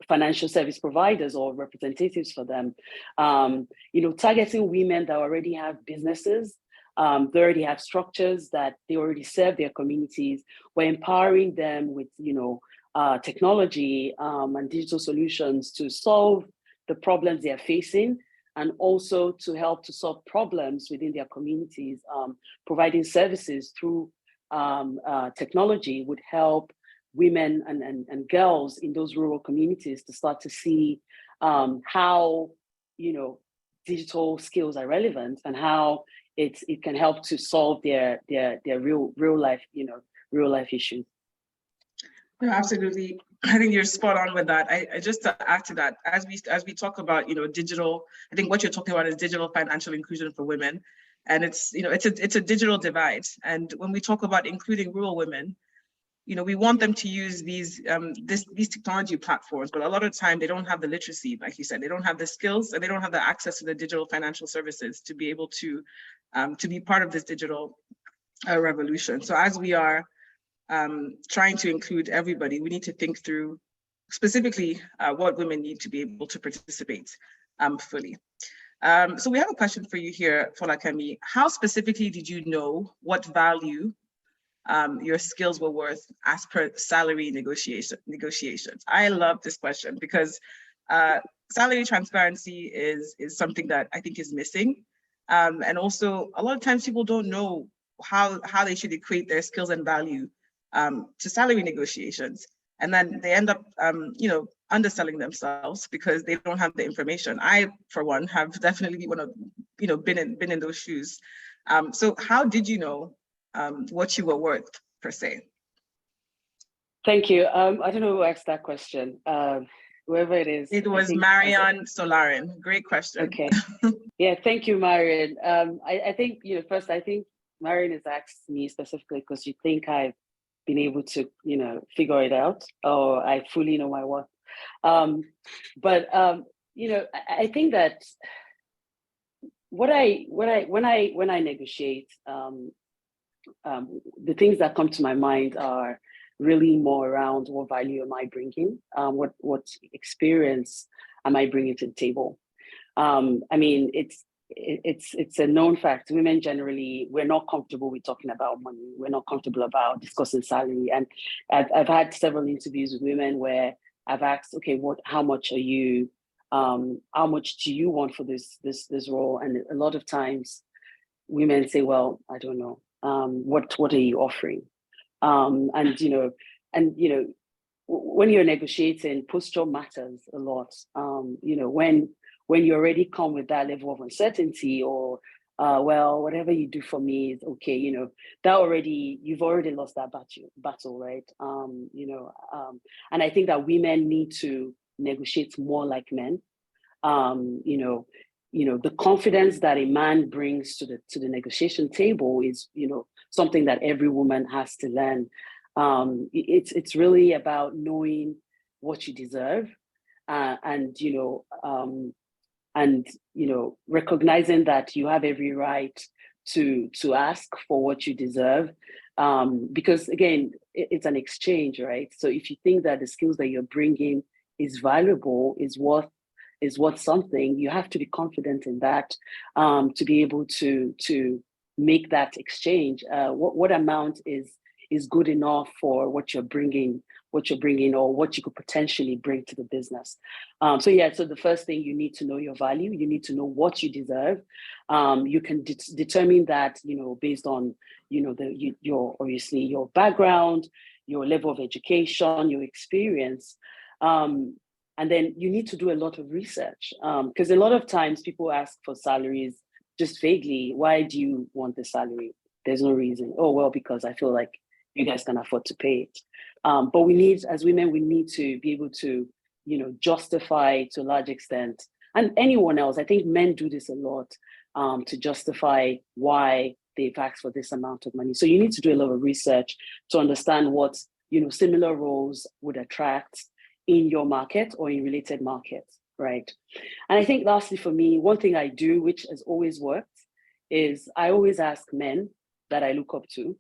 S6: financial service providers or representatives for them, targeting women that already have businesses, they already have structures that they already serve their communities. We're empowering them with, technology and digital solutions to solve the problems they are facing, and also to help to solve problems within their communities. Providing services through technology would help women and girls in those rural communities to start to see how digital skills are relevant and how it can help to solve their real life issues.
S1: No, absolutely. I think you're spot on with that. I just to add to that, as we talk about digital, I think what you're talking about is digital financial inclusion for women, and it's a digital divide. And when we talk about including rural women,
S2: we want them to use these technology platforms, but a lot of the time they don't have the literacy, like you said, they don't have the skills and they don't have the access to the digital financial services to be able to be part of this digital revolution. So as we are trying to include everybody, we need to think through specifically what women need to be able to participate fully. So we have a question for you here, Folakemi. How specifically did you know what value your skills were worth as per salary negotiations? I love this question because salary transparency is something that I think is missing. And also a lot of times people don't know how they should equate their skills and value to salary negotiations. And then they end up, underselling themselves because they don't have the information. I, for one, have definitely been in those shoes. So how did you know what you were worth, per se?
S6: Thank you. I don't know who asked that question. Whoever it is.
S2: It was Marianne Solarin. Great question.
S6: Okay. Yeah, thank you, Marianne. I think, first, I think Marianne has asked me specifically because you think I've been able to, figure it out, or I fully know my worth. But I think that when I negotiate, the things that come to my mind are really more around what value am I bringing, what experience am I bringing to the table. I mean, it's a known fact. Women generally, we're not comfortable with talking about money. We're not comfortable about discussing salary. And I've had several interviews with women where I've asked, okay, how much are you? How much do you want for this role? And a lot of times, women say, well, I don't know. What are you offering? When you're negotiating, posture matters a lot. When you already come with that level of uncertainty, or well, whatever you do for me is okay, you've already lost that battle, right? And I think that women need to negotiate more like men. The confidence that a man brings to the negotiation table is, something that every woman has to learn. It's really about knowing what you deserve, and recognizing that you have every right to ask for what you deserve, because again, it's an exchange, right? So if you think that the skills that you're bringing is valuable, is worth something, you have to be confident in that, to be able to make that exchange. What amount is good enough for what you're bringing, or what you could potentially bring to the business. So the first thing, you need to know your value. You need to know what you deserve. You can determine that, based on, your obviously your background, your level of education, your experience. And then you need to do a lot of research, because a lot of times people ask for salaries just vaguely. Why do you want the salary? There's no reason. Oh, well, because I feel like you guys can afford to pay it. But as women, we need to be able to, justify to a large extent, and anyone else, I think men do this a lot, to justify why they've asked for this amount of money. So you need to do a lot of research to understand what, similar roles would attract in your market or in related markets, right? And I think lastly for me, one thing I do, which has always worked, is I always ask men that I look up to,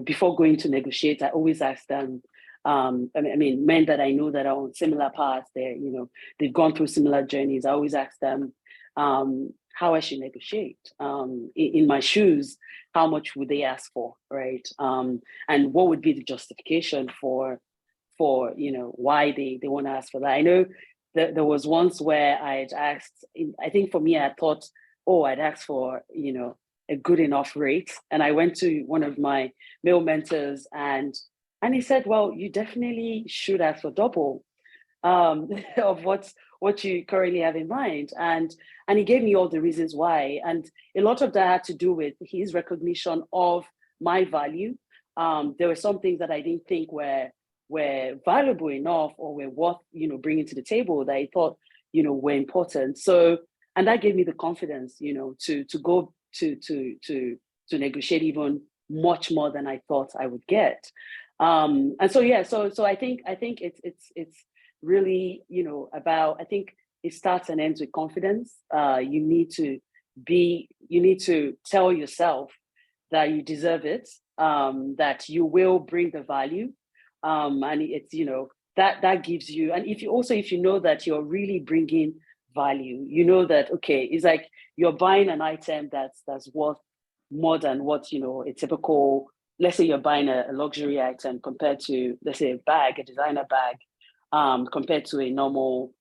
S6: before going to negotiate, I always ask them, men that I know that are on similar paths, they've gone through similar journeys. I always ask them how I should negotiate. In my shoes, how much would they ask for, right? And what would be the justification for why they want to ask for that. I know that there was once where I had asked, I think for me, I thought, I'd ask for, a good enough rate. And I went to one of my male mentors and he said, well, you definitely should ask for double of what you currently have in mind. And he gave me all the reasons why. And a lot of that had to do with his recognition of my value. There were some things that I didn't think were valuable enough or were worth, bringing to the table that I thought, were important. So, and that gave me the confidence, to go to negotiate even much more than I thought I would get. And so yeah, so I think it's really, you know, about, I think it starts and ends with confidence. You need to tell yourself that you deserve it, that you will bring the value, and it's, you know, that gives you, and if you know that you're really bringing value, you know that, okay, it's like you're buying an item that's worth more than what, you know, a typical, let's say you're buying a luxury item compared to, let's say, a designer bag, compared to a normal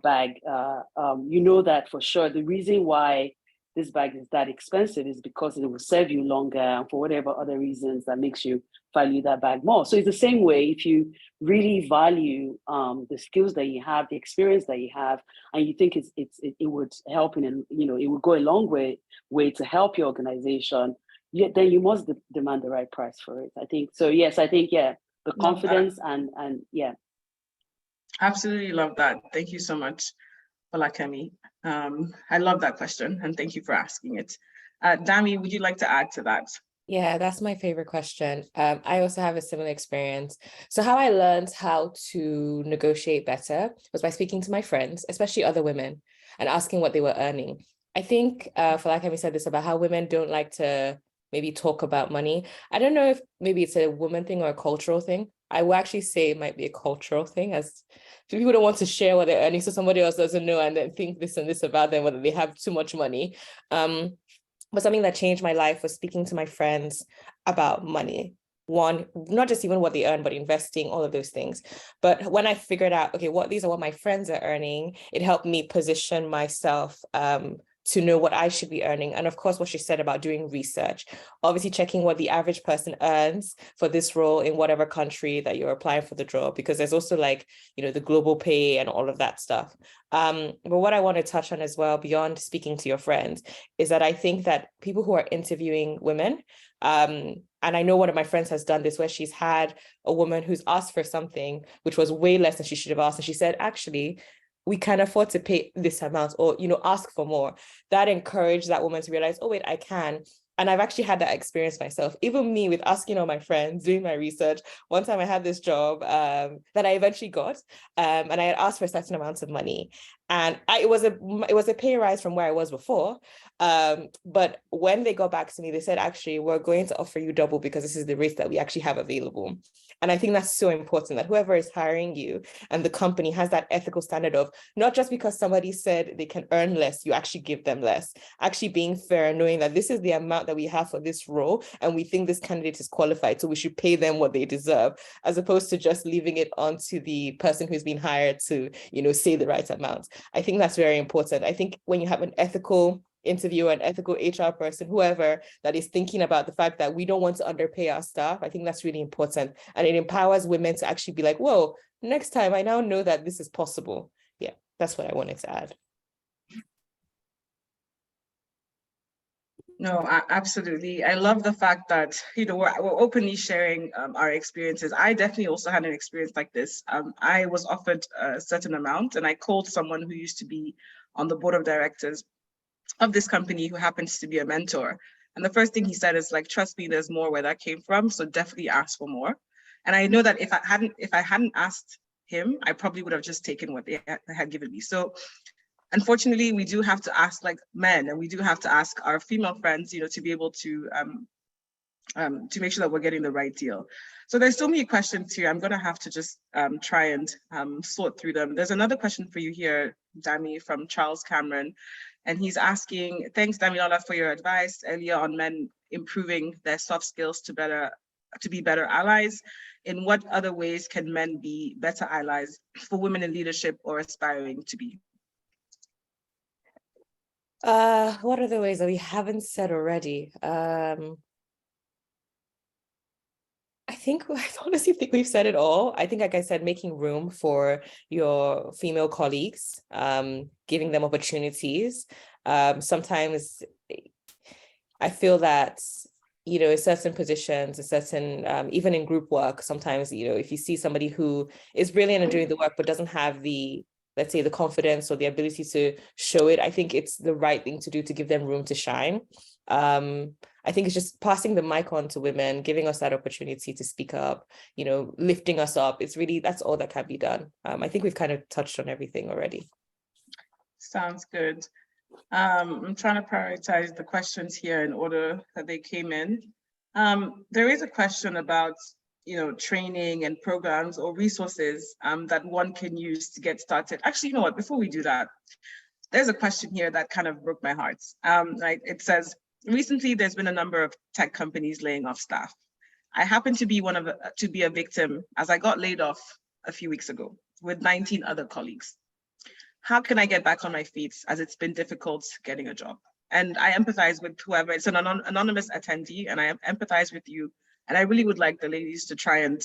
S6: bag. You know that for sure the reason why this bag is that expensive is because it will serve you longer, and for whatever other reasons that makes you value that bag more. So it's the same way, if you really value the skills that you have, the experience that you have, and you think it would help in, you know, it would go a long way to help your organization, then you must demand the right price for it. I think so. Yes, I think, yeah, the confidence and yeah.
S1: Absolutely love that. Thank you so much, Olakemi. I love that question, and thank you for asking it. Dami, would you like to add to that?
S5: Yeah, that's my favorite question. I also have a similar experience. So how I learned how to negotiate better was by speaking to my friends, especially other women, and asking what they were earning. I think Falakemi said this about how women don't like to maybe talk about money. I don't know if maybe it's a woman thing or a cultural thing. I will actually say it might be a cultural thing, as people don't want to share what they're earning, so somebody else doesn't know and then think this and this about them, whether they have too much money. But something that changed my life was speaking to my friends about money. One, not just even what they earn, but investing, all of those things. But when I figured out, okay, these are what my friends are earning, it helped me position myself to know what I should be earning. And of course, what she said about doing research, obviously checking what the average person earns for this role in whatever country that you're applying for the job, because there's also, like, you know, the global pay and all of that stuff. But what I want to touch on as well, beyond speaking to your friends, is that I think that people who are interviewing women, and I know one of my friends has done this, where she's had a woman who's asked for something which was way less than she should have asked, and she said, actually, we can afford to pay this amount, or, you know, ask for more. That encouraged that woman to realize, oh, wait, I can. And I've actually had that experience myself. Even me, with asking all my friends, doing my research. One time I had this job that I eventually got, and I had asked for a certain amount of money. And it was a pay rise from where I was before. But when they got back to me, they said, actually, we're going to offer you double because this is the rate that we actually have available. And I think that's so important, that whoever is hiring you and the company has that ethical standard of, not just because somebody said they can earn less, you actually give them less. Actually being fair and knowing that this is the amount that we have for this role, and we think this candidate is qualified, so we should pay them what they deserve, as opposed to just leaving it onto the person who's been hired to, you know, say the right amount. I think that's very important. I think when you have an ethical interviewer, an ethical HR person, whoever that is thinking about the fact that we don't want to underpay our staff, I think that's really important. And it empowers women to actually be like, whoa, next time I now know that this is possible. Yeah, that's what I wanted to add.
S1: No, absolutely. I love the fact that, you know, we're openly sharing our experiences. I definitely also had an experience like this. I was offered a certain amount, and I called someone who used to be on the board of directors of this company, who happens to be a mentor. And the first thing he said is, like, trust me, there's more where that came from, so definitely ask for more. And I know that if I hadn't asked him, I probably would have just taken what they had given me. So unfortunately, we do have to ask, like, men, and we do have to ask our female friends, you know, to be able to make sure that we're getting the right deal. So there's so many questions here. I'm going to have to just try and sort through them. There's another question for you here, Dami, from Charles Cameron. And he's asking, thanks, Damilola, for your advice earlier on men improving their soft skills to be better allies. In what other ways can men be better allies for women in leadership or aspiring to be?
S5: What are the ways that we haven't said already? I honestly think we've said it all. I think, like I said, making room for your female colleagues, giving them opportunities. Sometimes I feel that, you know, in certain positions, in certain, even in group work, sometimes, you know, if you see somebody who is brilliant at doing the work, but doesn't have the, let's say, the confidence or the ability to show it, I think it's the right thing to do to give them room to shine. I think it's just passing the mic on to women, giving us that opportunity to speak up, you know, lifting us up. It's really, that's all that can be done. I think we've kind of touched on everything already.
S2: Sounds good. I'm trying to prioritize the questions here in order that they came in. There is a question about, you know, training and programs or resources that one can use to get started. Actually, you know what, before we do that, there's a question here that kind of broke my heart. Right, it says, recently there's been a number of tech companies laying off staff. I happen to be a victim, as I got laid off a few weeks ago with 19 other colleagues. How can I get back on my feet, as it's been difficult getting a job? And I empathize with whoever, it's an anonymous attendee, and I empathize with you. And I really would like the ladies to try and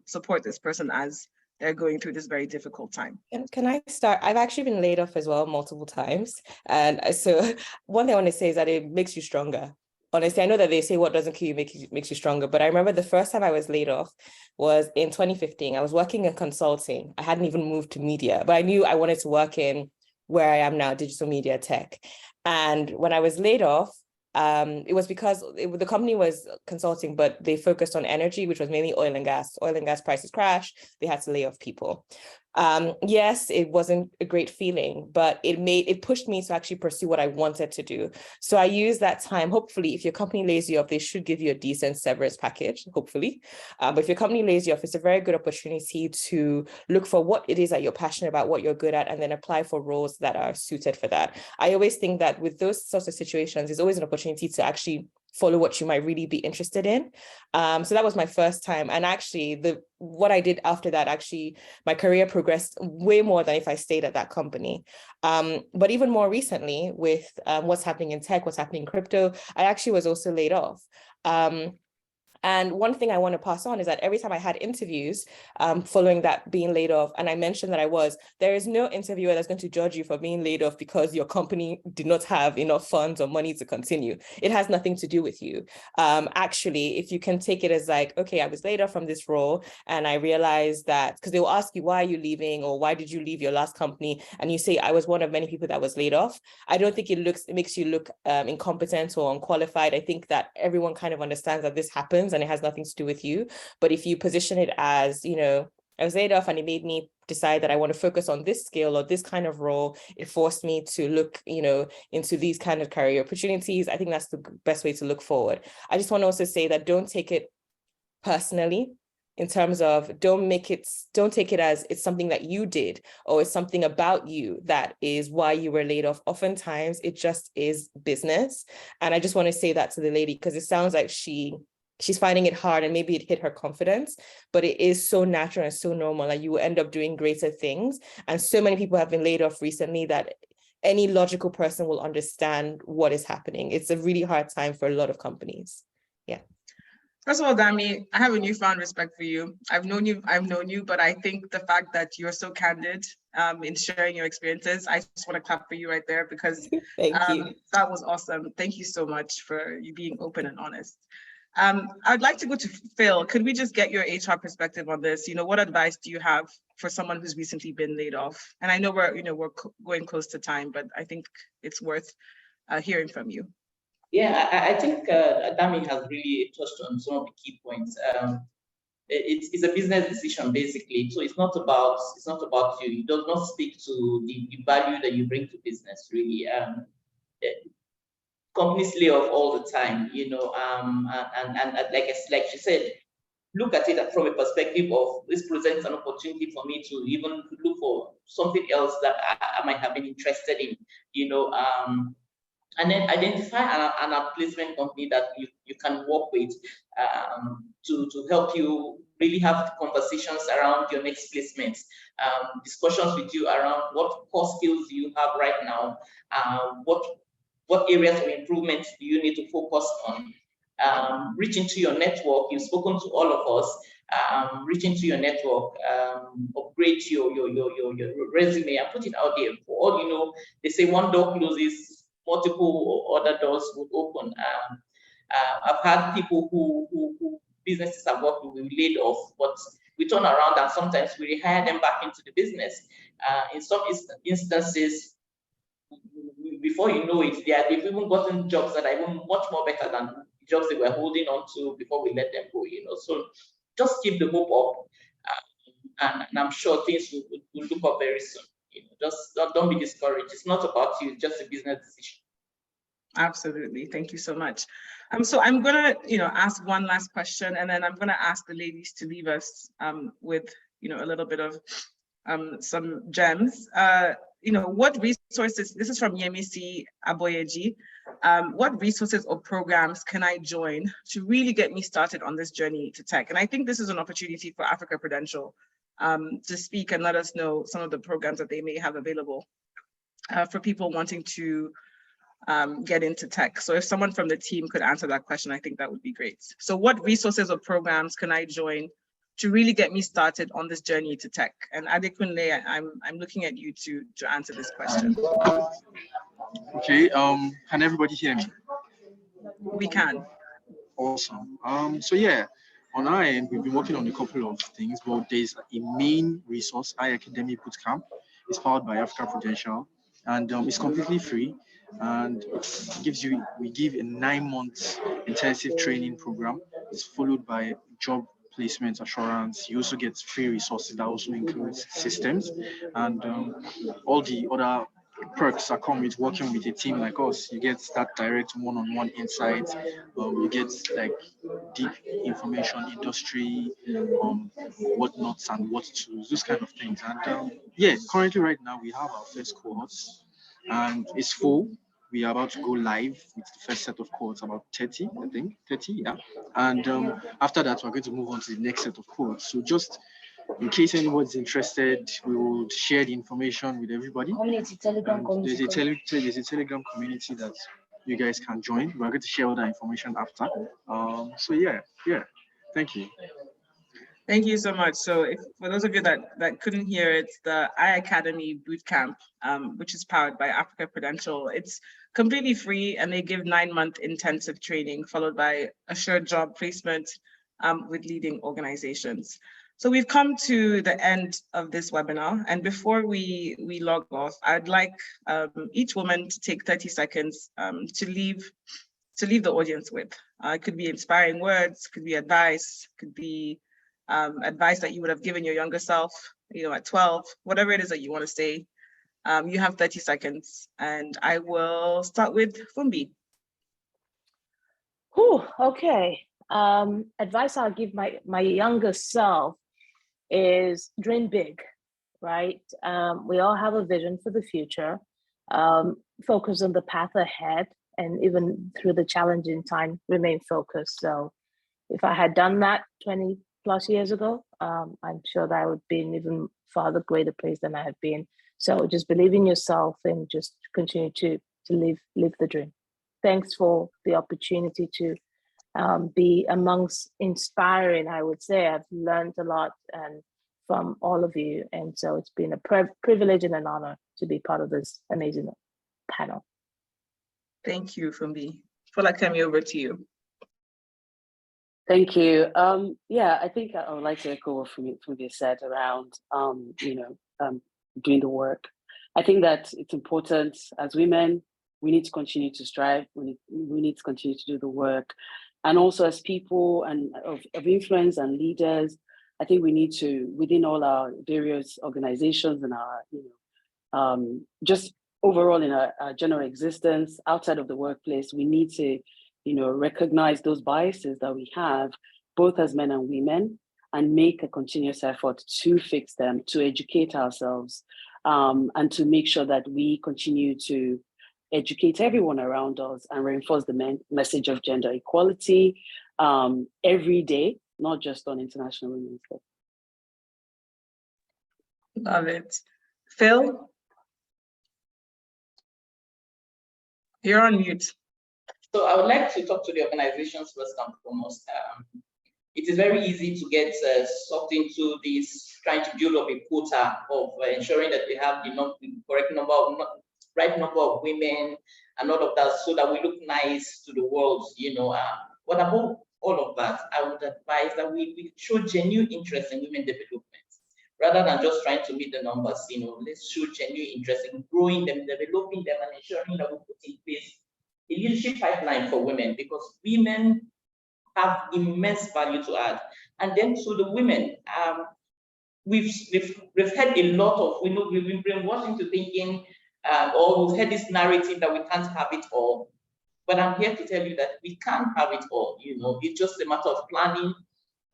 S2: support this person as they're going through this very difficult time.
S5: Can I start? I've actually been laid off as well multiple times. And so one thing I want to say is that it makes you stronger. Honestly, I know that they say what doesn't kill you makes you stronger, but I remember the first time I was laid off was in 2015. I was working in consulting. I hadn't even moved to media, but I knew I wanted to work in where I am now, digital media tech. And when I was laid off, it was because the company was consulting, but they focused on energy, which was mainly oil and gas. Oil and gas prices crashed. They had to lay off people. Yes, it wasn't a great feeling, but it pushed me to actually pursue what I wanted to do. So I used that time. Hopefully, if your company lays you off, they should give you a decent severance package, hopefully. But if your company lays you off, it's a very good opportunity to look for what it is that you're passionate about, what you're good at, and then apply for roles that are suited for that. I always think that with those sorts of situations, there's always an opportunity to actually follow what you might really be interested in. So that was my first time. And actually what I did after that, actually, my career progressed way more than if I stayed at that company. But even more recently with what's happening in tech, what's happening in crypto, I actually was also laid off. And one thing I want to pass on is that every time I had interviews following that being laid off, and I mentioned that there is no interviewer that's going to judge you for being laid off because your company did not have enough funds or money to continue. It has nothing to do with you. Actually, if you can take it as like, okay, I was laid off from this role and I realized that, because they will ask you, why are you leaving, or why did you leave your last company? And you say, I was one of many people that was laid off. I don't think it makes you look incompetent or unqualified. I think that everyone kind of understands that this happens and it has nothing to do with you. But if you position it as, you know, I was laid off and it made me decide that I want to focus on this skill or this kind of role, it forced me to look, you know, into these kind of career opportunities. I think that's the best way to look forward. I just want to also say that don't take it personally, in terms of don't take it as it's something that you did or it's something about you that is why you were laid off. Oftentimes it just is business. And I just want to say that to the lady, because it sounds like she's finding it hard and maybe it hit her confidence, but it is so natural and so normal that you will end up doing greater things. And so many people have been laid off recently that any logical person will understand what is happening. It's a really hard time for a lot of companies. Yeah.
S2: First of all, Dami, I have a newfound respect for you. I've known you, but I think the fact that you're so candid in sharing your experiences, I just want to clap for you right there, because
S5: Thank you.
S2: That was awesome. Thank you so much for you being open and honest. I'd like to go to Phil. Could we just get your HR perspective on this? You know, what advice do you have for someone who's recently been laid off? And I know we're going close to time, but I think it's worth hearing from you.
S8: Yeah, I think Dami has really touched on some of the key points. It's a business decision basically, so it's not about you. It does not speak to the value that you bring to business really. Companies lay off all the time, you know, and like she said, look at it from a perspective of this presents an opportunity for me to even look for something else that I might have been interested in, you know, and then identify an outplacement company that you can work with to help you really have conversations around your next placements, discussions with you around what core skills do you have right now, what areas of improvement do you need to focus on. Reach into your network. You've spoken to all of us. Reach into your network, upgrade your resume and put it out there. For all you know, they say one door closes, multiple other doors would open. I've had people who businesses have worked with, we laid off, but we turn around and sometimes we rehire them back into the business. In some instances, before you know it, they've even gotten jobs that are even much more better than jobs they were holding on to before we let them go, So just keep the hope up, and I'm sure things will look up very soon. Just don't be discouraged. It's not about you, it's just a business decision.
S1: Absolutely. Thank you so much. So I'm gonna, ask one last question, and then I'm gonna ask the ladies to leave us with, a little bit of some gems. What resources, this is from Yemisi Aboyeji, what resources or programs can I join to really get me started on this journey to tech? And I think this is an opportunity for Africa Prudential to speak and let us know some of the programs that they may have available for people wanting to get into tech. So if someone from the team could answer that question, I think that would be great. So what resources or programs can I join to really get me started on this journey to tech? And Adekunle, I'm looking at you to answer this question.
S9: Okay, can everybody hear me?
S1: We can.
S9: Awesome. So yeah, on our end, we've been working on a couple of things, but there's a main resource, iAcademy Bootcamp. It's powered by Africa Prudential, and it's completely free, and we give a 9-month intensive training program. It's followed by job placement assurance. You also get free resources that also includes systems and all the other perks that come with working with a team like us. You get that direct one-on-one insight. You get like deep information, industry, whatnots and what to, those kind of things. And yeah, currently right now we have our first cohort, and it's full. We are about to go live with the first set of cohorts, about 30, I think, 30, yeah. And after that, we're going to move on to the next set of cohorts. So just in case anyone's interested, we will share the information with everybody. There's a Telegram community that you guys can join. We're going to share all that information after. So yeah, thank you.
S1: Thank you so much. So for those of you that couldn't hear, it's the iAcademy Bootcamp, which is powered by Africa Prudential. It's completely free, and they give 9-month intensive training followed by assured job placement with leading organizations. So we've come to the end of this webinar, and before we log off, I'd like each woman to take 30 seconds to leave the audience with. It could be inspiring words, could be advice, could be advice that you would have given your younger self, at 12, whatever it is that you want to say. You have 30 seconds, and I will start with Fumbi.
S4: Okay. Advice I'll give my younger self is dream big, right? We all have a vision for the future. Focus on the path ahead, and even through the challenging time, remain focused. So if I had done that 20 plus years ago, I'm sure that I would be in even farther greater place than I have been. So just believe in yourself and just continue to live the dream. Thanks for the opportunity to be amongst inspiring, I would say. I've learned a lot and from all of you. And so it's been a privilege and an honor to be part of this amazing panel.
S1: Thank you, Fumbi. Folakemi, over to you.
S6: Thank you. Yeah, I think I would like to echo what Fumbi said around, doing the work. I think that it's important as women, we need to continue to strive. We need to continue to do the work. And also as people and of influence and leaders, I think we need to, within all our various organizations and our, just overall in our general existence, outside of the workplace, we need to, recognize those biases that we have, both as men and women, and make a continuous effort to fix them, to educate ourselves, and to make sure that we continue to educate everyone around us and reinforce the message of gender equality every day, not just on International Women's Day.
S1: Love it. Phil? You're on mute.
S8: So I would like to talk to the organizations first and foremost. It is very easy to get sucked into this, trying to build up a quota of ensuring that we have the correct number of, right number of women and all of that, so that we look nice to the world, But above all of that, I would advise that we show genuine interest in women development, rather than just trying to meet the numbers. Let's show genuine interest in growing them, developing them, and ensuring that we put in place leadership pipeline for women, because women have immense value to add. And then to the women, we've had a lot of, we've been brainwashed into thinking, or we've had this narrative that we can't have it all. But I'm here to tell you that we can have it all. It's just a matter of planning,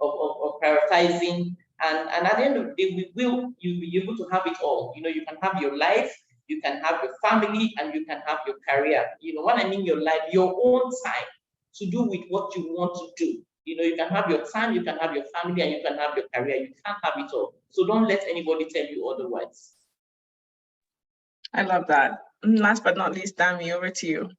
S8: of prioritizing, and at the end of the day, you'll be able to have it all. You can have your life, you can have your family, and you can have your career. When I mean your life, your own time to do with what you want to do. You can have your time, you can have your family, and you can have your career. You can't have it all. So don't let anybody tell you otherwise.
S2: I love that. Last but not least, Dami, over to you.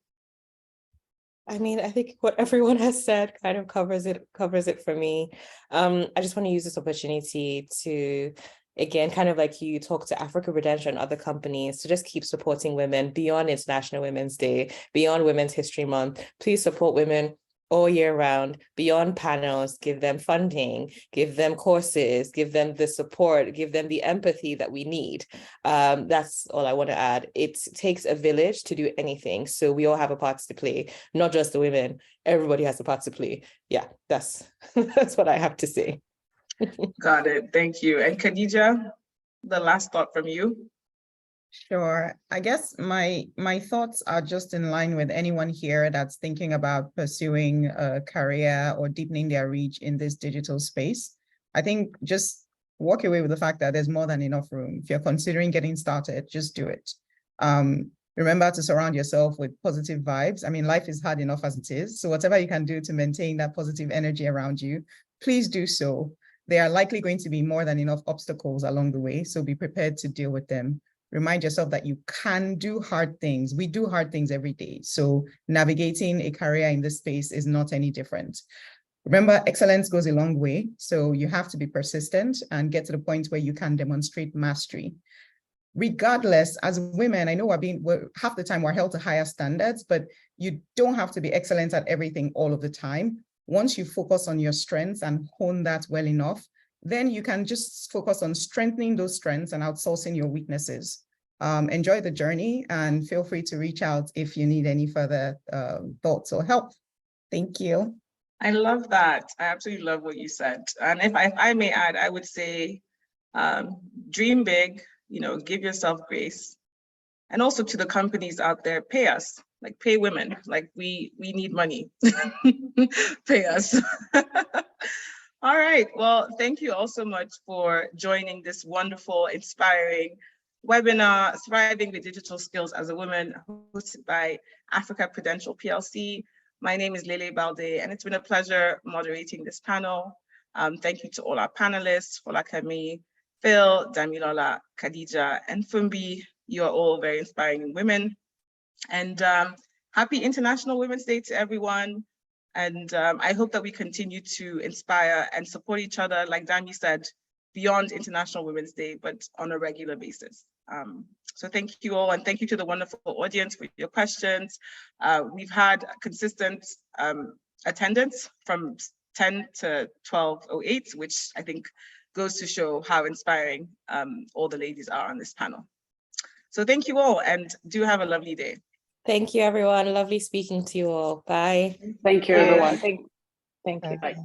S5: I mean, I think what everyone has said kind of covers it for me. I just want to use this opportunity to, again, kind of like you talk to Africa Prudential and other companies to just keep supporting women beyond International Women's Day, beyond Women's History Month. Please support women all year round, beyond panels, give them funding, give them courses, give them the support, give them the empathy that we need. That's all I want to add. It takes a village to do anything. So we all have a part to play, not just the women. Everybody has a part to play. Yeah, that's what I have to say.
S2: Got it. Thank you. And Khadija, the last thought from you.
S7: Sure. I guess my thoughts are just in line with anyone here that's thinking about pursuing a career or deepening their reach in this digital space. I think just walk away with the fact that there's more than enough room. If you're considering getting started, just do it. Remember to surround yourself with positive vibes. I mean, life is hard enough as it is. So whatever you can do to maintain that positive energy around you, please do so. There are likely going to be more than enough obstacles along the way. So be prepared to deal with them. Remind yourself that you can do hard things. We do hard things every day. So navigating a career in this space is not any different. Remember, excellence goes a long way. So you have to be persistent and get to the point where you can demonstrate mastery. Regardless, as women, I know half the time we're held to higher standards, but you don't have to be excellent at everything all of the time. Once you focus on your strengths and hone that well enough, then you can just focus on strengthening those strengths and outsourcing your weaknesses. Enjoy the journey and feel free to reach out if you need any further thoughts or help. Thank you.
S2: I love that. I absolutely love what you said. And if I may add, I would say, dream big, give yourself grace. And also to the companies out there, pay us, like pay women, like we need money, pay us. All right, well, thank you all so much for joining this wonderful, inspiring webinar, Thriving with Digital Skills as a Woman, hosted by Africa Prudential PLC. My name is Lele Balde, and it's been a pleasure moderating this panel. Thank you to all our panelists, Folakemi, Phil, Damilola, Khadija, and Fumbi. You are all very inspiring women. And happy International Women's Day to everyone. And I hope that we continue to inspire and support each other, like Dami said, beyond International Women's Day, but on a regular basis. So thank you all, and thank you to the wonderful audience for your questions. We've had consistent attendance from 10 to 12:08, which I think goes to show how inspiring all the ladies are on this panel. So thank you all, and do have a lovely day.
S5: Thank you, everyone. Lovely speaking to you all. Bye.
S6: Thank you, everyone.
S4: Thank you.
S7: Bye.